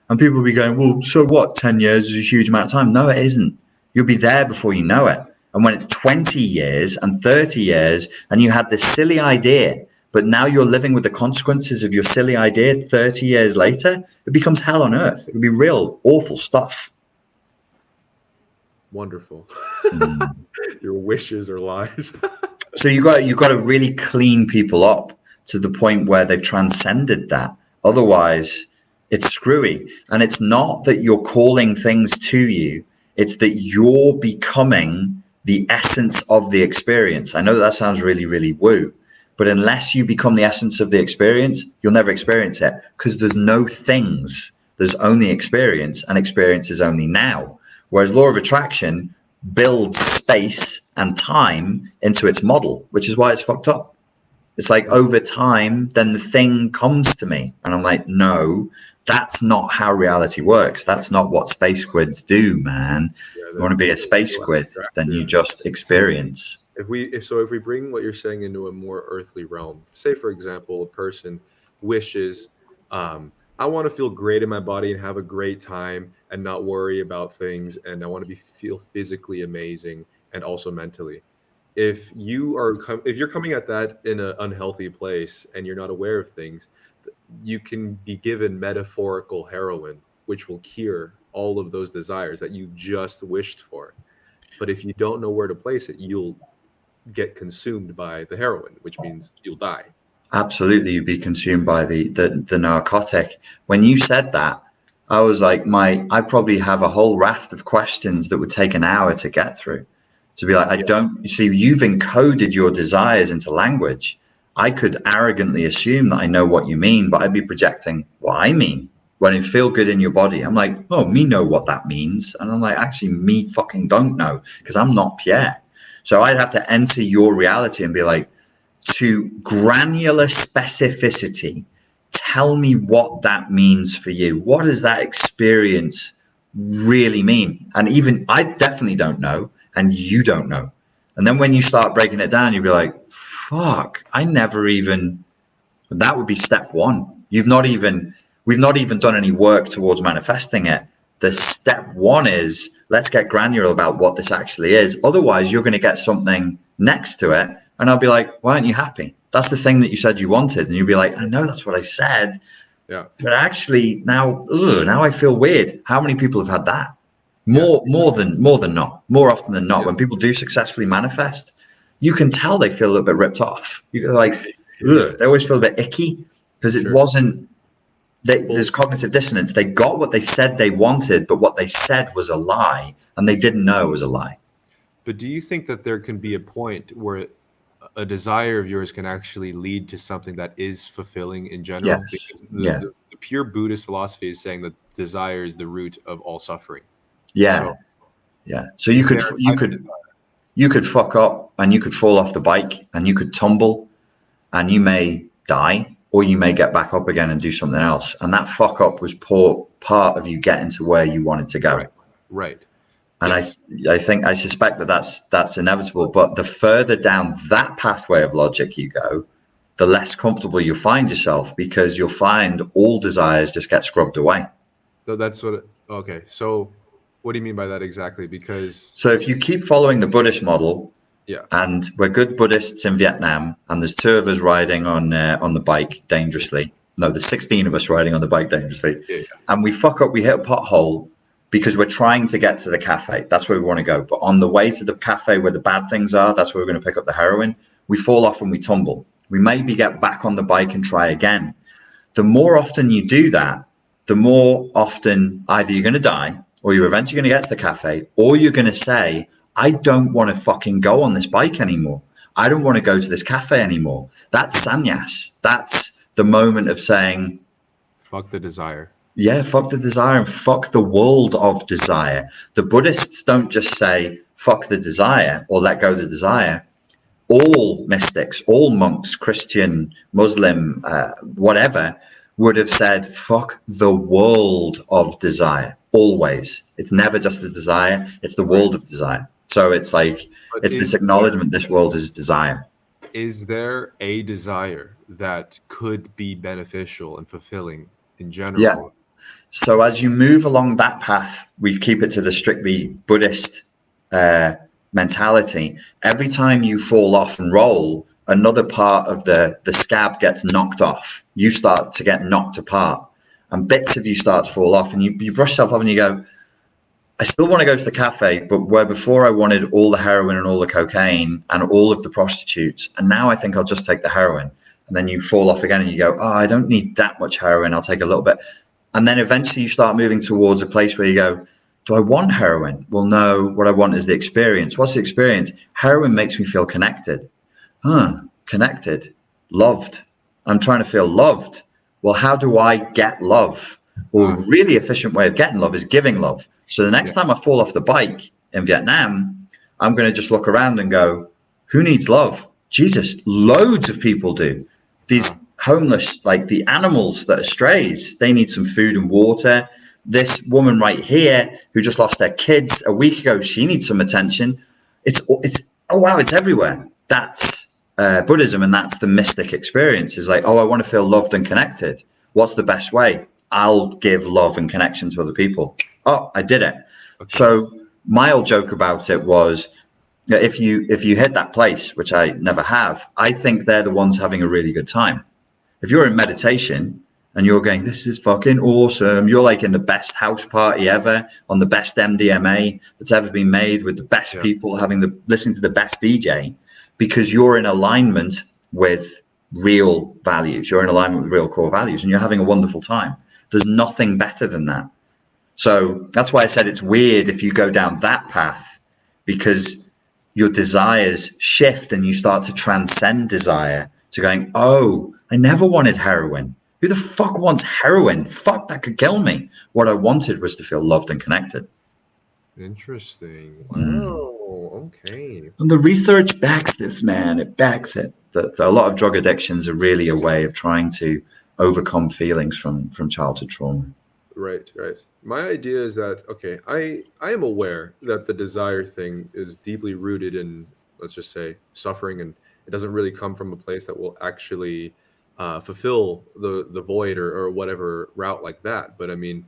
Speaker 2: And people will be going, well, so what? 10 years is a huge amount of time. No, it isn't. You'll be there before you know it. And when it's 20 years and 30 years and you had this silly idea, but now you're living with the consequences of your silly idea 30 years later, it becomes hell on earth. It would be real awful stuff.
Speaker 1: Wonderful. Your wishes are lies.
Speaker 2: So you got to really clean people up to the point where they've transcended that. Otherwise, it's screwy. And it's not that you're calling things to you. It's that you're becoming the essence of the experience. I know that sounds really, really woo, but unless you become the essence of the experience, you'll never experience it because there's no things. There's only experience, and experience is only now. Whereas law of attraction builds space and time into its model, which is why it's fucked up. It's like over time, then the thing comes to me. And I'm like, no, that's not how reality works. That's not what space squids do, man. You want to be a space squid, then you just experience.
Speaker 1: If we bring what you're saying into a more earthly realm, say for example, a person wishes, I want to feel great in my body and have a great time and not worry about things, and I want to feel physically amazing and also mentally. If you're coming at that in an unhealthy place and you're not aware of things, you can be given metaphorical heroin, which will cure all of those desires that you just wished for. But if you don't know where to place it, you'll get consumed by the heroin, which means you'll die.
Speaker 2: Absolutely, you'd be consumed by the narcotic. When you said that, I was like, I probably have a whole raft of questions that would take an hour to get through. To be like, you see, you've encoded your desires into language. I could arrogantly assume that I know what you mean, but I'd be projecting what I mean. When you feel good in your body, I'm like, oh, me know what that means. And I'm like, actually, me fucking don't know because I'm not Pierre. So I'd have to enter your reality and be like, to granular specificity, tell me what that means for you. What does that experience really mean? And even I definitely don't know, and you don't know. And then when you start breaking it down, you'll be like, fuck, that would be step one. We've not even done any work towards manifesting it. The step one is let's get granular about what this actually is. Otherwise, you're going to get something next to it. And I'll be like, why aren't you happy? That's the thing that you said you wanted. And you'll be like, I know that's what I said.
Speaker 1: Yeah.
Speaker 2: But actually now I feel weird. How many people have had that? More often than not. When people do successfully manifest, you can tell they feel a little bit ripped off. You're like, they always feel a bit icky because it wasn't. There's cognitive dissonance. They got what they said they wanted, but what they said was a lie, and they didn't know it was a lie.
Speaker 1: But do you think that there can be a point where a desire of yours can actually lead to something that is fulfilling in general?
Speaker 2: Yes.
Speaker 1: Because the pure Buddhist philosophy is saying that desire is the root of all suffering.
Speaker 2: Yeah. So you could fuck up and you could fall off the bike and you could tumble and you may die, or you may get back up again and do something else. And that fuck up was part of you getting to where you wanted to go.
Speaker 1: Right.
Speaker 2: And
Speaker 1: Yes.
Speaker 2: I suspect that that's inevitable. But the further down that pathway of logic you go, the less comfortable you find yourself, because you'll find all desires just get scrubbed away.
Speaker 1: So that's what. Okay. So, what do you mean by that exactly? Because
Speaker 2: So if you keep following the Buddhist model,
Speaker 1: yeah,
Speaker 2: and we're good Buddhists in Vietnam, and there's two of us riding on the bike dangerously. No, there's 16 of us riding on the bike dangerously,
Speaker 1: yeah,
Speaker 2: and we fuck up. We hit a pothole because we're trying to get to the cafe. That's where we want to go. But on the way to the cafe where the bad things are, that's where we're going to pick up the heroin. We fall off and we tumble. We maybe get back on the bike and try again. The more often you do that, the more often either you're going to die, or you're eventually going to get to the cafe, or you're going to say, I don't want to fucking go on this bike anymore. I don't want to go to this cafe anymore. That's sannyas. That's the moment of saying,
Speaker 1: fuck the desire.
Speaker 2: yeah, fuck the desire and fuck the world of desire. The Buddhists don't just say, fuck the desire or let go of the desire. All mystics, all monks, Christian, Muslim, whatever, would have said, fuck the world of desire. Always. It's never just the desire, it's the world of desire. So it's like,
Speaker 1: But
Speaker 2: it's this acknowledgement this world is desire.
Speaker 1: is there a desire that could be beneficial and fulfilling in
Speaker 2: Yeah.
Speaker 1: general?
Speaker 2: So as you move along that path, we keep it to the strictly Buddhist mentality. Every time you fall off and roll, another part of the scab gets knocked off. You start to get knocked apart, and bits of you start to fall off, and you brush yourself off and you go, I still want to go to the cafe, but where before I wanted all the heroin and all the cocaine and all of the prostitutes, and now I think I'll just take the heroin. And then you fall off again and you go, oh, I don't need that much heroin. I'll take a little bit. And then eventually you start moving towards a place where you go, do I want heroin? Well, no, what I want is the experience. What's the experience? Heroin makes me feel connected. Connected, loved. I'm trying to feel loved. Well, how do I get love? Well, a really efficient way of getting love is giving love. So the next time I fall off the bike in Vietnam, I'm going to just look around and go, who needs love? Jesus, loads of people do. These homeless, like the animals that are strays, they need some food and water. This woman right here who just lost their kids a week ago, she needs some attention. It's oh wow, it's everywhere. That's Buddhism, and that's the mystic experience. Is like, oh, I want to feel loved and connected. What's the best way? I'll give love and connection to other people. Oh, I did it. Okay. So my old joke about it was, if you hit that place, which I never have, I think they're the ones having a really good time. If you're in meditation and you're going, this is fucking awesome, you're like in the best house party ever, on the best MDMA that's ever been made, with the best people, listening to the best DJ, because you're in alignment with real values. You're in alignment with real core values, and you're having a wonderful time. There's nothing better than that. So that's why I said it's weird if you go down that path, because your desires shift and you start to transcend desire to going, oh, I never wanted heroin. Who the fuck wants heroin? Fuck, that could kill me. What I wanted was to feel loved and connected.
Speaker 1: Interesting. Wow. Okay.
Speaker 2: And the research backs this, man. It backs it. That a lot of drug addictions are really a way of trying to overcome feelings from childhood trauma.
Speaker 1: Right. My idea is that, okay, I am aware that the desire thing is deeply rooted in, let's just say, suffering, and it doesn't really come from a place that will actually fulfill the void or whatever route like that. But I mean,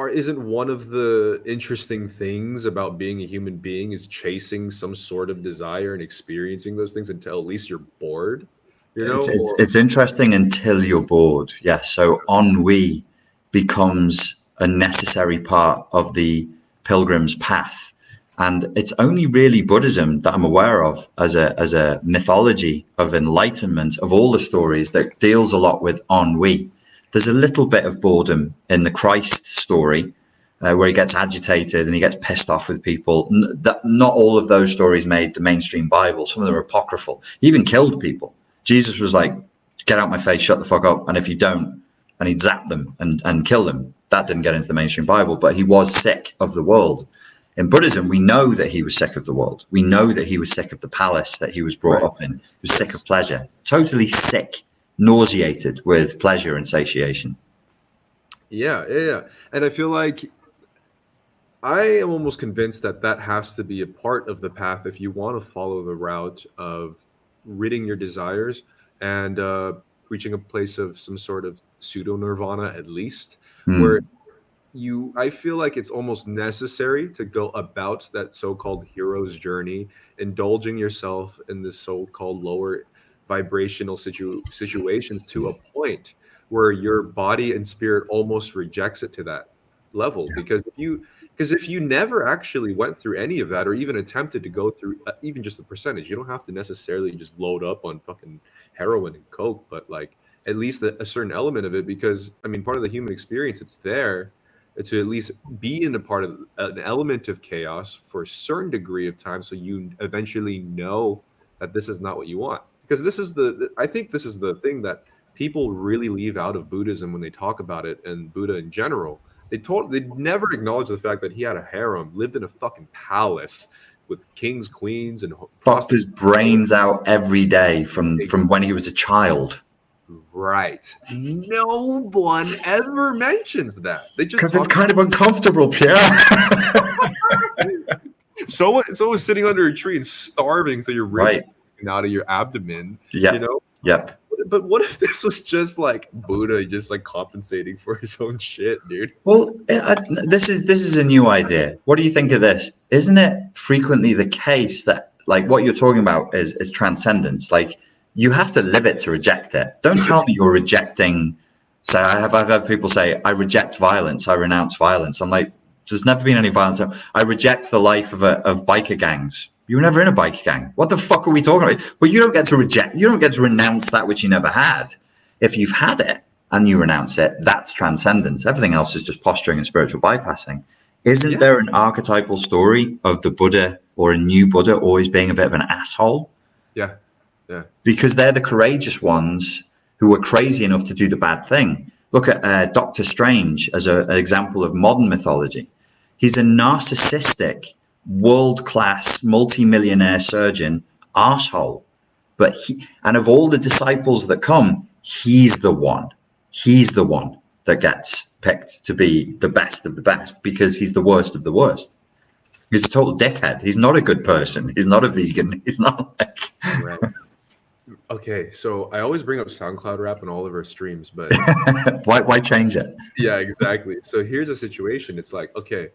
Speaker 1: isn't one of the interesting things about being a human being is chasing some sort of desire and experiencing those things until at least you're bored? You know,
Speaker 2: it's interesting until you're bored. Yes. So ennui becomes a necessary part of the pilgrim's path. And it's only really Buddhism that I'm aware of as a mythology of enlightenment, of all the stories, that deals a lot with ennui. There's a little bit of boredom in the Christ story, where he gets agitated and he gets pissed off with people. Not all of those stories made the mainstream Bible. Some of them are apocryphal. He even killed people. Jesus was like, get out my face, shut the fuck up. And if you don't, and he'd zap them and kill them. That didn't get into the mainstream Bible, but he was sick of the world. In Buddhism, we know that he was sick of the world. We know that he was sick of the palace that he was brought up in. He was sick of pleasure, totally sick, nauseated with pleasure and satiation.
Speaker 1: Yeah. And I feel like I am almost convinced that that has to be a part of the path if you want to follow the route of ridding your desires and reaching a place of some sort of pseudo nirvana, at least, where
Speaker 2: Mm,
Speaker 1: I feel like it's almost necessary to go about that so-called hero's journey, indulging yourself in the so-called lower vibrational situations to a point where your body and spirit almost rejects it to that level. Because if you never actually went through any of that or even attempted to go through even just the percentage, you don't have to necessarily just load up on fucking heroin and coke, but like at least a certain element of it, because I mean part of the human experience, it's there to at least be in a part of an element of chaos for a certain degree of time, so you eventually know that this is not what you want. Because this is I think this is the thing that people really leave out of Buddhism when they talk about it, and Buddha in general. They never acknowledge the fact that he had a harem, lived in a fucking palace with kings, queens, and
Speaker 2: fucked his
Speaker 1: prostitutes.
Speaker 2: brains out every day from when he was a child.
Speaker 1: Right. No one ever mentions that. They just
Speaker 2: Because it's
Speaker 1: talk.
Speaker 2: kind of uncomfortable, Pierre.
Speaker 1: Someone's sitting under a tree and starving so your ribs are
Speaker 2: Right.
Speaker 1: coming out of your abdomen, you
Speaker 2: Yep.
Speaker 1: know?
Speaker 2: Yep.
Speaker 1: But what if this was just like Buddha just like compensating for his own shit, dude?
Speaker 2: Well, this is a new idea. What do you think of this? Isn't it frequently the case that like what you're talking about is transcendence? Like you have to live it to reject it. Don't tell me you're rejecting. So I've had people say I reject violence, I renounce violence. I'm like, there's never been any violence. I reject the life of biker gangs. You were never in a biker gang. What the fuck are we talking about? Well, you don't get to reject. You don't get to renounce that which you never had. If you've had it and you renounce it, that's transcendence. Everything else is just posturing and spiritual bypassing. Isn't
Speaker 1: Yeah.
Speaker 2: there an archetypal story of the Buddha or a new Buddha always being a bit of an asshole?
Speaker 1: Yeah. Yeah.
Speaker 2: Because they're the courageous ones who are crazy enough to do the bad thing. Look at Doctor Strange as an example of modern mythology. He's a narcissistic, world-class, multi-millionaire surgeon arsehole. But and of all the disciples that come, he's the one. He's the one that gets picked to be the best of the best because he's the worst of the worst. He's a total dickhead. He's not a good person. He's not a vegan. He's not like...
Speaker 1: Right. Okay, so I always bring up SoundCloud rap in all of our streams, but
Speaker 2: why change it?
Speaker 1: yeah, exactly. So here's a situation. It's like, okay,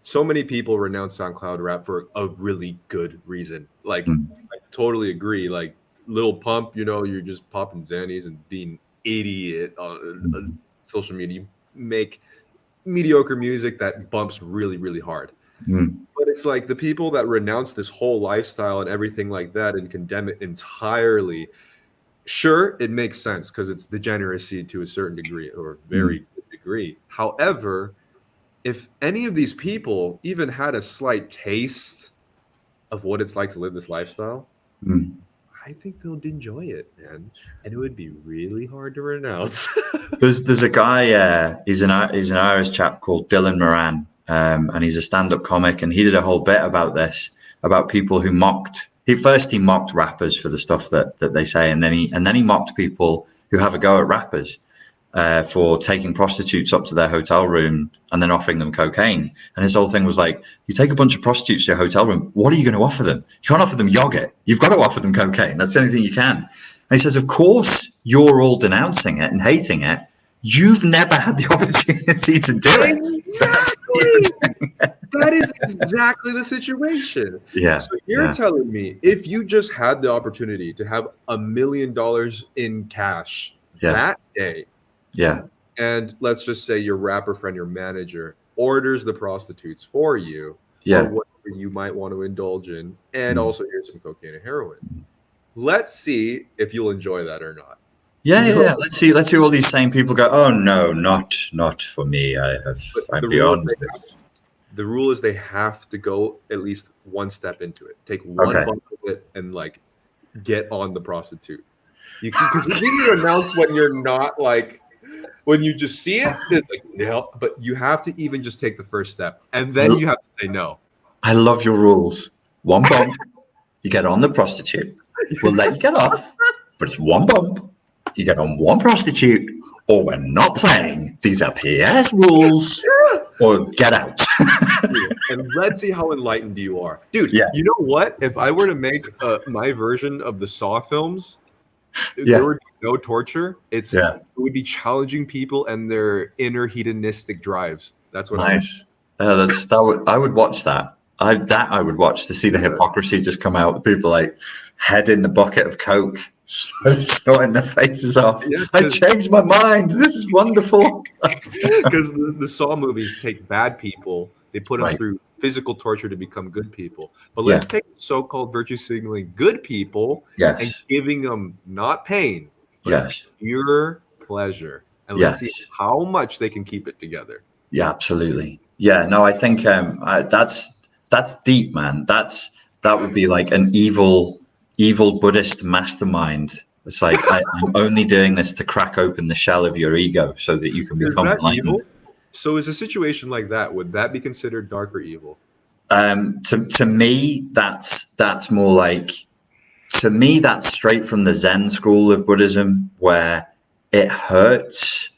Speaker 1: so many people renounce SoundCloud rap for a really good reason. Like,
Speaker 2: Mm,
Speaker 1: I totally agree. Like, Lil Pump, you're just popping Xannies and being idiot on
Speaker 2: mm,
Speaker 1: social media. You make mediocre music that bumps really, really hard.
Speaker 2: mm,
Speaker 1: But it's like the people that renounce this whole lifestyle and everything like that and condemn it entirely. Sure, it makes sense because it's degeneracy to a certain degree or a very
Speaker 2: mm,
Speaker 1: good degree. However, if any of these people even had a slight taste of what it's like to live this lifestyle,
Speaker 2: mm.
Speaker 1: I think they'll enjoy it, man. And it would be really hard to renounce.
Speaker 2: There's a guy. He's an Irish chap called Dylan Moran, and he's a stand-up comic. And he did a whole bit about this, about people who mocked. He mocked rappers for the stuff that they say, and then he mocked people who have a go at rappers for taking prostitutes up to their hotel room and then offering them cocaine. And his whole thing was like, you take a bunch of prostitutes to your hotel room, what are you going to offer them? You can't offer them yogurt. You've got to offer them cocaine. That's the only thing you can. And he says, of course, you're all denouncing it and hating it. You've never had the opportunity to do it.
Speaker 1: Exactly. That is exactly the situation.
Speaker 2: Yeah.
Speaker 1: So you're telling me if you just had the opportunity to have $1 million in cash that day,
Speaker 2: Yeah.
Speaker 1: and let's just say your rapper friend, your manager, orders the prostitutes for you,
Speaker 2: Yeah.
Speaker 1: or whatever you might want to indulge in, and
Speaker 2: Mm.
Speaker 1: also here's some cocaine and heroin. Let's see if you'll enjoy that or not.
Speaker 2: Yeah. Let's see all these same people go, oh no, not for me. I'm beyond this.
Speaker 1: The rule is they have to go at least one step into it. Take one bump of it and like get on the prostitute. Because you need to announce when you're not like, when you just see it, it's like no. But you have to even just take the first step, and then you have to say no.
Speaker 2: I love your rules. One bump, you get on the prostitute. We'll let you get off, but it's one bump. You get on one prostitute, or we're not playing. These are PS rules.
Speaker 1: Yeah.
Speaker 2: or get out.
Speaker 1: And let's see how enlightened you are, dude.
Speaker 2: Yeah,
Speaker 1: You know what? If I were to make my version of the Saw films, there
Speaker 2: yeah,
Speaker 1: would be no torture. It
Speaker 2: yeah.
Speaker 1: would be challenging people and their inner hedonistic drives. That's what I would.
Speaker 2: Nice. I would watch that. I would watch to see the
Speaker 1: Yeah,
Speaker 2: hypocrisy just come out. People like head in the bucket of coke, snorting their faces off.
Speaker 1: yeah,
Speaker 2: I changed my mind. This is wonderful.
Speaker 1: because the Saw movies take bad people, they put them
Speaker 2: Right.
Speaker 1: through physical torture to become good people. But
Speaker 2: Yeah.
Speaker 1: let's take so-called virtue signaling good people and
Speaker 2: Yes.
Speaker 1: giving them not pain, but
Speaker 2: Yes.
Speaker 1: pure pleasure, and let's see
Speaker 2: Yes.
Speaker 1: how much they can keep it together.
Speaker 2: Yeah. Absolutely. Yeah. No, I think that's deep, man. That would be like an evil Buddhist mastermind. It's like I'm only doing this to crack open the shell of your ego so that you can
Speaker 1: Is
Speaker 2: become
Speaker 1: that
Speaker 2: enlightened.
Speaker 1: evil? So is a situation like that, would that be considered dark or evil?
Speaker 2: To me, that's more like, to me that's straight from the Zen school of Buddhism, where it hurts,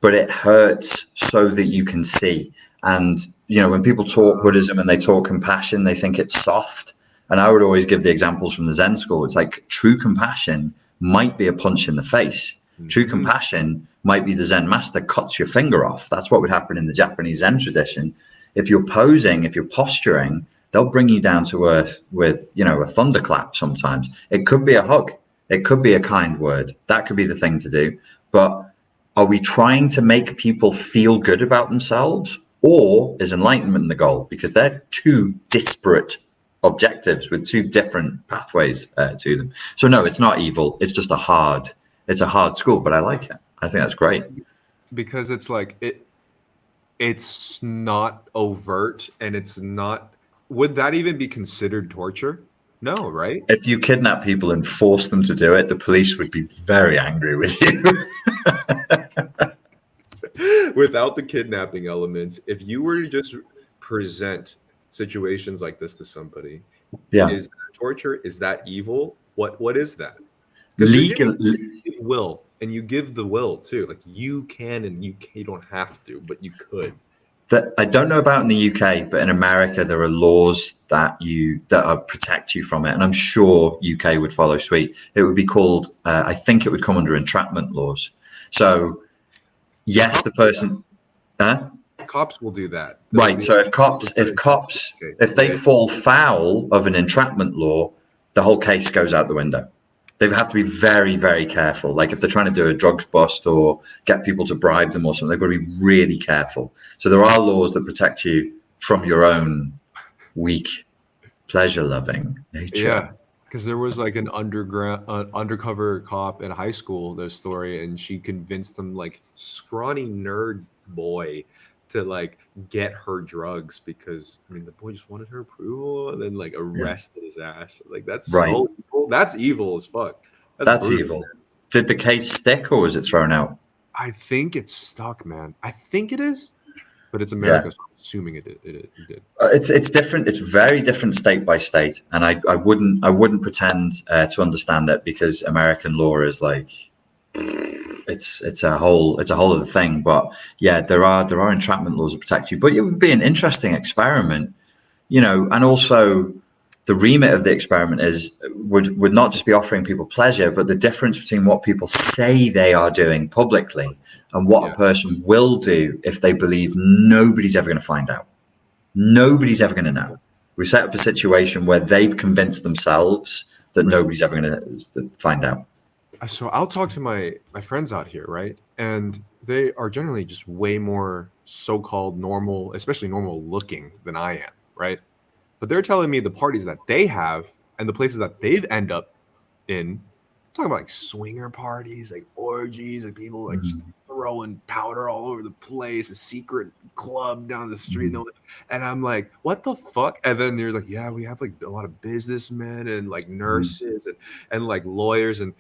Speaker 2: but it hurts so that you can see. And when people talk Buddhism and they talk compassion, they think it's soft. And I would always give the examples from the Zen school. It's like true compassion might be a punch in the face. True
Speaker 1: Mhm.
Speaker 2: compassion might be the Zen master cuts your finger off. That's what would happen in the Japanese Zen tradition. If you're posing, if you're posturing, they'll bring you down to earth with, a thunderclap sometimes. It could be a hug. It could be a kind word. That could be the thing to do. But are we trying to make people feel good about themselves, or is enlightenment the goal? Because they're two disparate objectives with two different pathways to them. So no, it's not evil. It's just it's a hard school, but I like it. I think that's great.
Speaker 1: Because it's like it's not overt and it's not, would that even be considered torture? No, right?
Speaker 2: If you kidnap people and force them to do it, the police would be very angry with you.
Speaker 1: Without the kidnapping elements, if you were to just present situations like this to somebody,
Speaker 2: Yeah.
Speaker 1: is that torture? Is that evil? What is that? Because you're giving
Speaker 2: Legal.
Speaker 1: will, and you give the will too. Like you can and you don't have to, but you could.
Speaker 2: That I don't know about in the UK, but in America there are laws that protect you from it, and I'm sure UK would follow suit. It would be called, I think it would come under entrapment laws. So yes, the person, huh?
Speaker 1: Cops will do that.
Speaker 2: Right. So if they
Speaker 1: Yeah.
Speaker 2: fall foul of an entrapment law, the whole case goes out the window. They have to be very, very careful. Like if they're trying to do a drugs bust or get people to bribe them or something, they've got to be really careful. So there are laws that protect you from your own weak, pleasure-loving nature.
Speaker 1: Yeah, because there was like an undercover cop in high school, their story, and she convinced him, like scrawny nerd boy, to like get her drugs because I mean the boy just wanted her approval, and then like
Speaker 2: Yeah.
Speaker 1: arrested his ass. Like that's
Speaker 2: Right.
Speaker 1: so evil. That's evil as fuck.
Speaker 2: That's
Speaker 1: brutal.
Speaker 2: evil. Did the case stick or was it thrown out?
Speaker 1: I think it's stuck, man. I think it is, but it's
Speaker 2: Yeah.
Speaker 1: America, so I'm assuming it did.
Speaker 2: It's different. It's very different state by state, and I wouldn't pretend to understand it because American law is like it's a whole other thing. But yeah, there are entrapment laws that protect you. But it would be an interesting experiment, and also the remit of the experiment would not just be offering people pleasure, but the difference between what people say they are doing publicly and what a person will do if they believe nobody's ever going to find out. Nobody's ever going to know. We set up a situation where they've convinced themselves that nobody's ever going to find out.
Speaker 1: So I'll talk to my friends out here, right? And they are generally just way more so-called normal, especially normal looking than I am, right? But they're telling me the parties that they have and the places that they've end up in, talking about like swinger parties, like orgies, like people like just throwing powder all over the place, a secret club down the street, and I'm like, what the fuck? And then there's like, yeah, we have like a lot of businessmen and like nurses and like lawyers and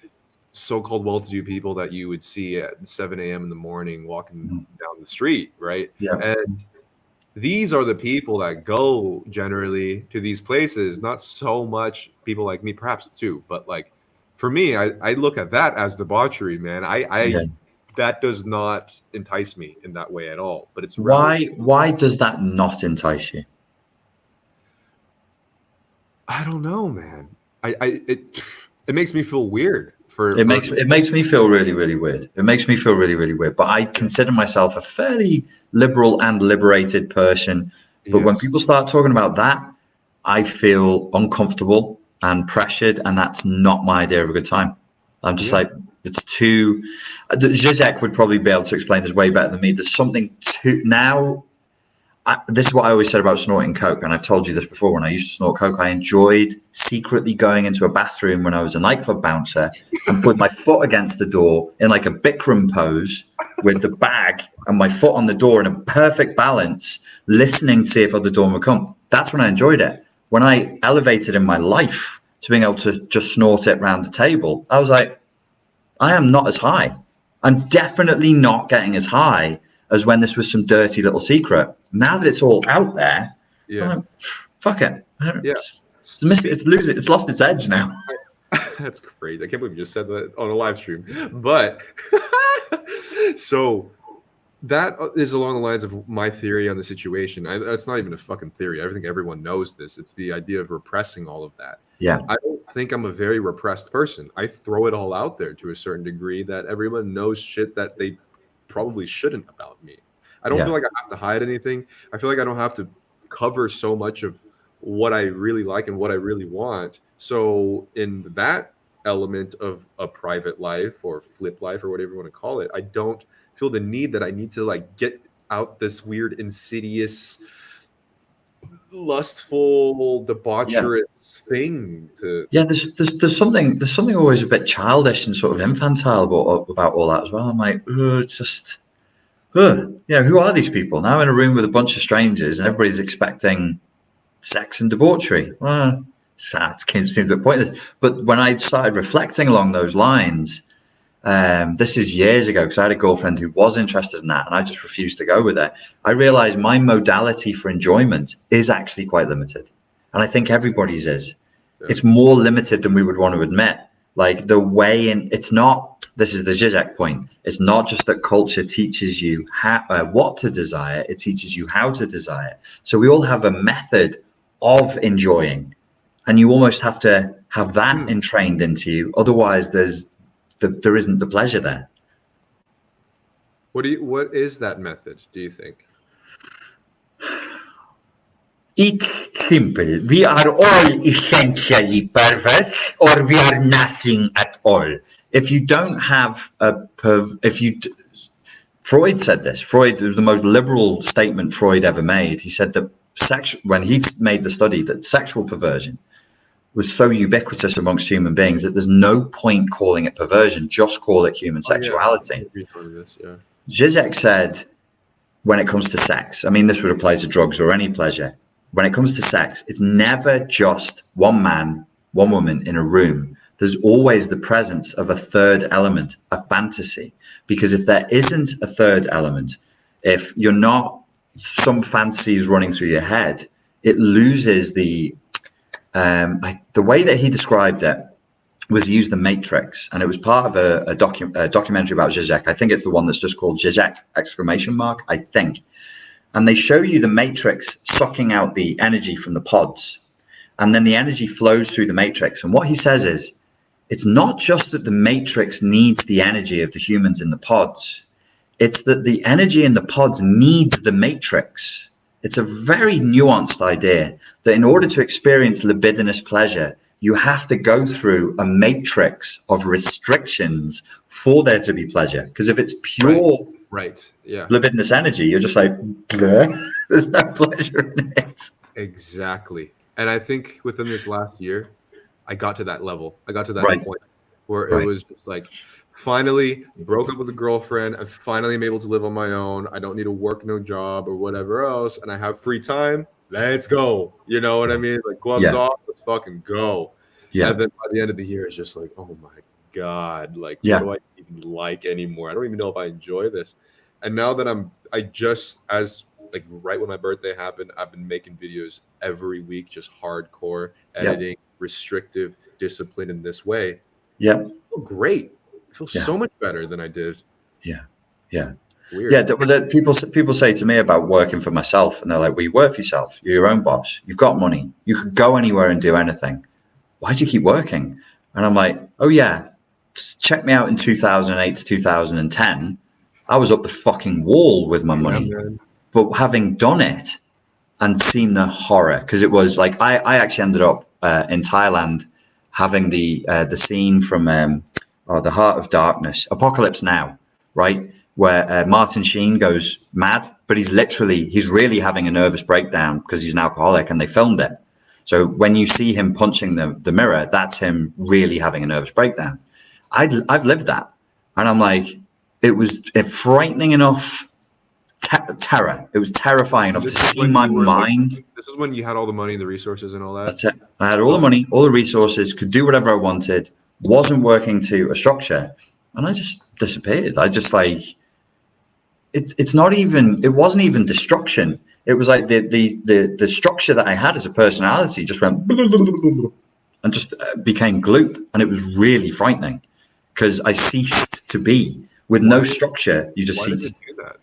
Speaker 1: so-called well-to-do people that you would see at 7 a.m. in the morning walking down the street, right?
Speaker 2: Yeah.
Speaker 1: And these are the people that go generally to these places, not so much people like me, perhaps too, but like for me, I look at that as debauchery, man. I
Speaker 2: Yeah.
Speaker 1: that does not entice me in that way at all. But it's rather,
Speaker 2: Why does that not entice you?
Speaker 1: I don't know, man. It makes me feel weird
Speaker 2: It
Speaker 1: for
Speaker 2: makes me feel really, really weird. It makes me feel really, really weird. But I consider myself a fairly liberal and liberated person. But when
Speaker 1: yes,
Speaker 2: people start talking about that, I feel uncomfortable and pressured, and that's not my idea of a good time. I'm just
Speaker 1: yeah,
Speaker 2: like, it's too. Zizek would probably be able to explain this way better than me. There's something too now. This is what I always said about snorting coke, and I've told you this before. When I used to snort coke, I enjoyed secretly going into a bathroom when I was a nightclub bouncer and put my foot against the door in like a Bikram pose with the bag and my foot on the door in a perfect balance, listening to see if other door would come. That's when I enjoyed it. When I elevated in my life to being able to just snort it around the table, I was like, I am not as high. I'm definitely not getting as high as when this was some dirty little secret. Now that it's all out there, I'm
Speaker 1: yeah,
Speaker 2: like, fuck it. I don't,
Speaker 1: yeah. Speak.
Speaker 2: it's lost its edge now.
Speaker 1: That's crazy. I can't believe you just said that on a live stream. But so that is along the lines of my theory on the situation. That's not even a fucking theory. I think everyone knows this. It's the idea of repressing all of that.
Speaker 2: Yeah,
Speaker 1: I don't think I'm a very repressed person. I throw it all out there to a certain degree that everyone knows shit that they probably shouldn't about me. I don't
Speaker 2: yeah,
Speaker 1: feel like I have to hide anything. I feel like I don't have to cover so much of what I really like and what I really want. So in that element of a private life or flip life or whatever you want to call it, I don't feel the need that I need to like get out this weird insidious lustful
Speaker 2: yeah,
Speaker 1: debaucherous thing
Speaker 2: yeah.
Speaker 1: to
Speaker 2: There's something always a bit childish and sort of infantile about all that as well. I'm like, it's just, who are these people? Now I'm in a room with a bunch of strangers and everybody's expecting sex and debauchery. Well, sad seems a bit pointless. But when I started reflecting along those lines, this is years ago because I had a girlfriend who was interested in that and I just refused to go with it. I realized my modality for enjoyment is actually quite limited. And I think everybody's is.
Speaker 1: yeah.
Speaker 2: It's more limited than we would want to admit. Like the way in, it's not, this is the Zizek point. It's not just that culture teaches you what to desire, it teaches you how to desire. So we all have a method of enjoying, and you almost have to have that
Speaker 1: Hmm.
Speaker 2: entrained into you. Otherwise, there isn't the pleasure there.
Speaker 1: What is that method, do you think?
Speaker 2: It's simple. We are all essentially perverts, or we are nothing at all. If you don't have Freud said this. Freud was the most liberal statement Freud ever made. He said that when he made the study that sexual perversion was so ubiquitous amongst human beings that there's no point calling it perversion, just call it human
Speaker 1: Oh yeah,
Speaker 2: sexuality.
Speaker 1: we know this. Yeah,
Speaker 2: Zizek said, when it comes to sex, I mean, this would apply to drugs or any pleasure. When it comes to sex, it's never just one man, one woman in a room. There's always the presence of a third element, a fantasy. Because if there isn't a third element, if you're not, some fantasies running through your head, it loses the way that he described it was he used the Matrix, and it was part of a documentary about Zizek. I think it's the one that's just called Zizek exclamation mark, I think. And they show you the Matrix sucking out the energy from the pods, and then the energy flows through the Matrix. And what he says is, it's not just that the Matrix needs the energy of the humans in the pods, it's that the energy in the pods needs the Matrix. It's a very nuanced idea that in order to experience libidinous pleasure, you have to go through a matrix of restrictions for there to be pleasure. Because if it's pure
Speaker 1: right. Yeah,
Speaker 2: libidinous energy, you're just like, there's no pleasure in it.
Speaker 1: exactly. And I think within this last year, I got to that level. I got to that
Speaker 2: Right,
Speaker 1: point where it
Speaker 2: right.
Speaker 1: was just like, finally broke up with a girlfriend. I finally am able to live on my own. I don't need to work no job or whatever else, and I have free time. Let's go. You know what I mean? Like gloves
Speaker 2: Yeah,
Speaker 1: off, let's fucking go.
Speaker 2: yeah,
Speaker 1: And then by the end of the year, it's just like, oh my God, like what
Speaker 2: yeah,
Speaker 1: do I even like anymore? I don't even know if I enjoy this. And now that I just as like right when my birthday happened, I've been making videos every week, just hardcore
Speaker 2: yeah,
Speaker 1: editing, restrictive discipline in this way.
Speaker 2: yeah,
Speaker 1: I feel great. I feel
Speaker 2: yeah.
Speaker 1: so much better than I did.
Speaker 2: Yeah. Yeah. Yeah.
Speaker 1: Weird.
Speaker 2: People say to me about working for myself, and they're like, "Well, you work for yourself. You're your own boss. You've got money. You could go anywhere and do anything. Why do you keep working?" And I'm like, "Oh yeah, check me out in 2008 to 2010. I was up the fucking wall with my
Speaker 1: Yeah,
Speaker 2: money,
Speaker 1: man.
Speaker 2: but having done it and seen the horror, because it was like I actually ended up in Thailand having the scene from The Heart of Darkness, Apocalypse Now, right, where Martin Sheen goes mad, but he's really having a nervous breakdown because he's an alcoholic, and they filmed it. So when you see him punching the mirror, that's him really having a nervous breakdown. I've lived that, and I'm like, it was frightening enough. Terror. It was terrifying enough to
Speaker 1: This is
Speaker 2: see
Speaker 1: when
Speaker 2: my
Speaker 1: you were like,
Speaker 2: mind.
Speaker 1: this is when you had all the money and the resources and all that.
Speaker 2: That's it. I had all the
Speaker 1: Oh,
Speaker 2: money, all the resources, could do whatever I wanted, wasn't working to a structure, and I just disappeared. I just like it's not even. It wasn't even destruction. It was like the structure that I had as a personality just went and just became gloop, and it was really frightening because I ceased to be with no
Speaker 1: why?
Speaker 2: structure. You just
Speaker 1: Why does
Speaker 2: cease.
Speaker 1: it do that?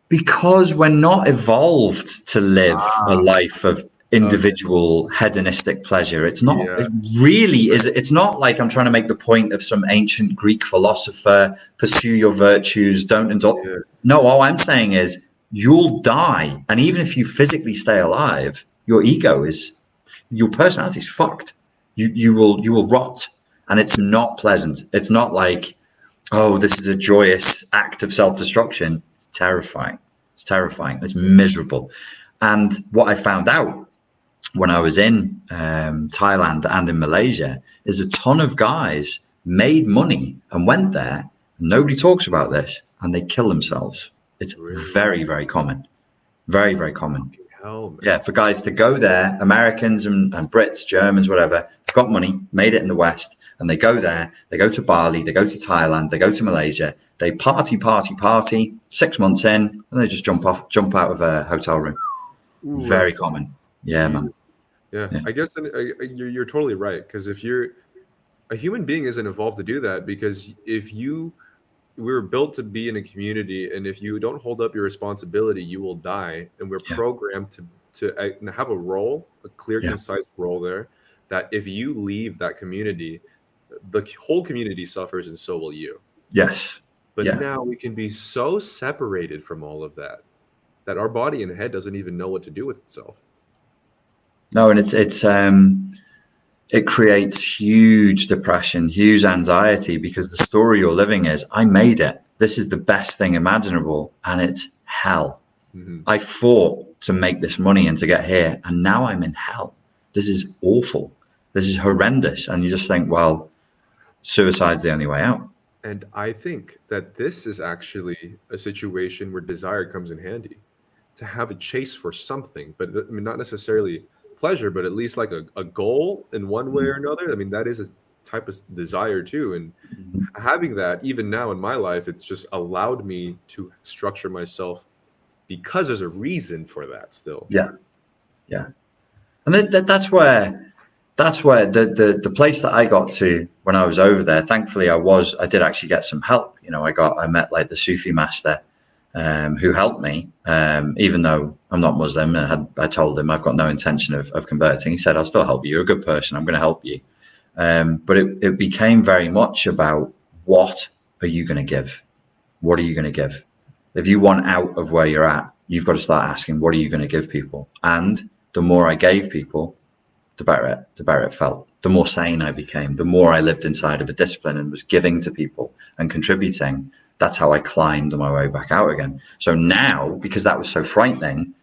Speaker 2: Because we're not evolved to live a
Speaker 1: Ah,
Speaker 2: life of
Speaker 1: okay.
Speaker 2: individual hedonistic pleasure. It's not,
Speaker 1: Yeah.
Speaker 2: it really is. It's not like I'm trying to make the point of some ancient Greek philosopher, pursue your virtues, don't indulge.
Speaker 1: Yeah.
Speaker 2: No, all I'm saying is you'll die. And even if you physically stay alive, your personality is fucked. You will rot. And it's not pleasant. It's not like, oh, this is a joyous act of self-destruction. It's terrifying. It's terrifying. It's miserable. And what I found out when I was in Thailand and in Malaysia is a ton of guys made money and went there. Nobody talks about this, and they kill themselves. It's
Speaker 1: Really?
Speaker 2: very, very common. Very, very common.
Speaker 1: Fucking hell,
Speaker 2: Yeah,
Speaker 1: man.
Speaker 2: for guys to go there, Americans and Brits, Germans, whatever, got money, made it in the West, and they go there, they go to Bali, they go to Thailand, they go to Malaysia, they party, party, party, 6 months in, and they just jump out of a hotel room.
Speaker 1: Ooh,
Speaker 2: Very
Speaker 1: that's
Speaker 2: common. Yeah,
Speaker 1: Jesus.
Speaker 2: man.
Speaker 1: Yeah,
Speaker 2: Yeah,
Speaker 1: I guess you're totally right. Because if you're a human being, isn't evolved to do that. Because if you we were built to be in a community, and if you don't hold up your responsibility, you will die. And we're
Speaker 2: yeah,
Speaker 1: programmed to have a role, a clear,
Speaker 2: yeah.
Speaker 1: concise role there. That if you leave that community, the whole community suffers, and so will you.
Speaker 2: Yes.
Speaker 1: But
Speaker 2: Yeah.
Speaker 1: now we can be so separated from all of that that our body and head doesn't even know what to do with itself.
Speaker 2: No, and it creates huge depression, huge anxiety because the story you're living is, I made it. This is the best thing imaginable, and it's hell.
Speaker 1: Hmm.
Speaker 2: I fought to make this money and to get here, and now I'm in hell. This is awful. This is horrendous. And you just think, well, suicide's the only way out.
Speaker 1: And I think that this is actually a situation where desire comes in handy, to have a chase for something, but I mean, not necessarily pleasure, but at least like a goal in one way or another. I mean, that is a type of desire too. And
Speaker 2: Mhm.
Speaker 1: having that, even now in my life, it's just allowed me to structure myself because there's a reason for that still.
Speaker 2: Yeah, yeah. And that's where the place that I got to when I was over there. Thankfully, I did actually get some help. I met like the Sufi master who helped me, even though I'm not Muslim. And I told him I've got no intention of converting. He said, "I'll still help you. You're a good person. I'm going to help you." But it became very much about, what are you going to give? What are you going to give? If you want out of where you're at, you've got to start asking, what are you going to give people? And the more I gave people, the better it felt. The more sane I became, the more I lived inside of a discipline and was giving to people and contributing. That's how I climbed my way back out again. So now, because that was so frightening,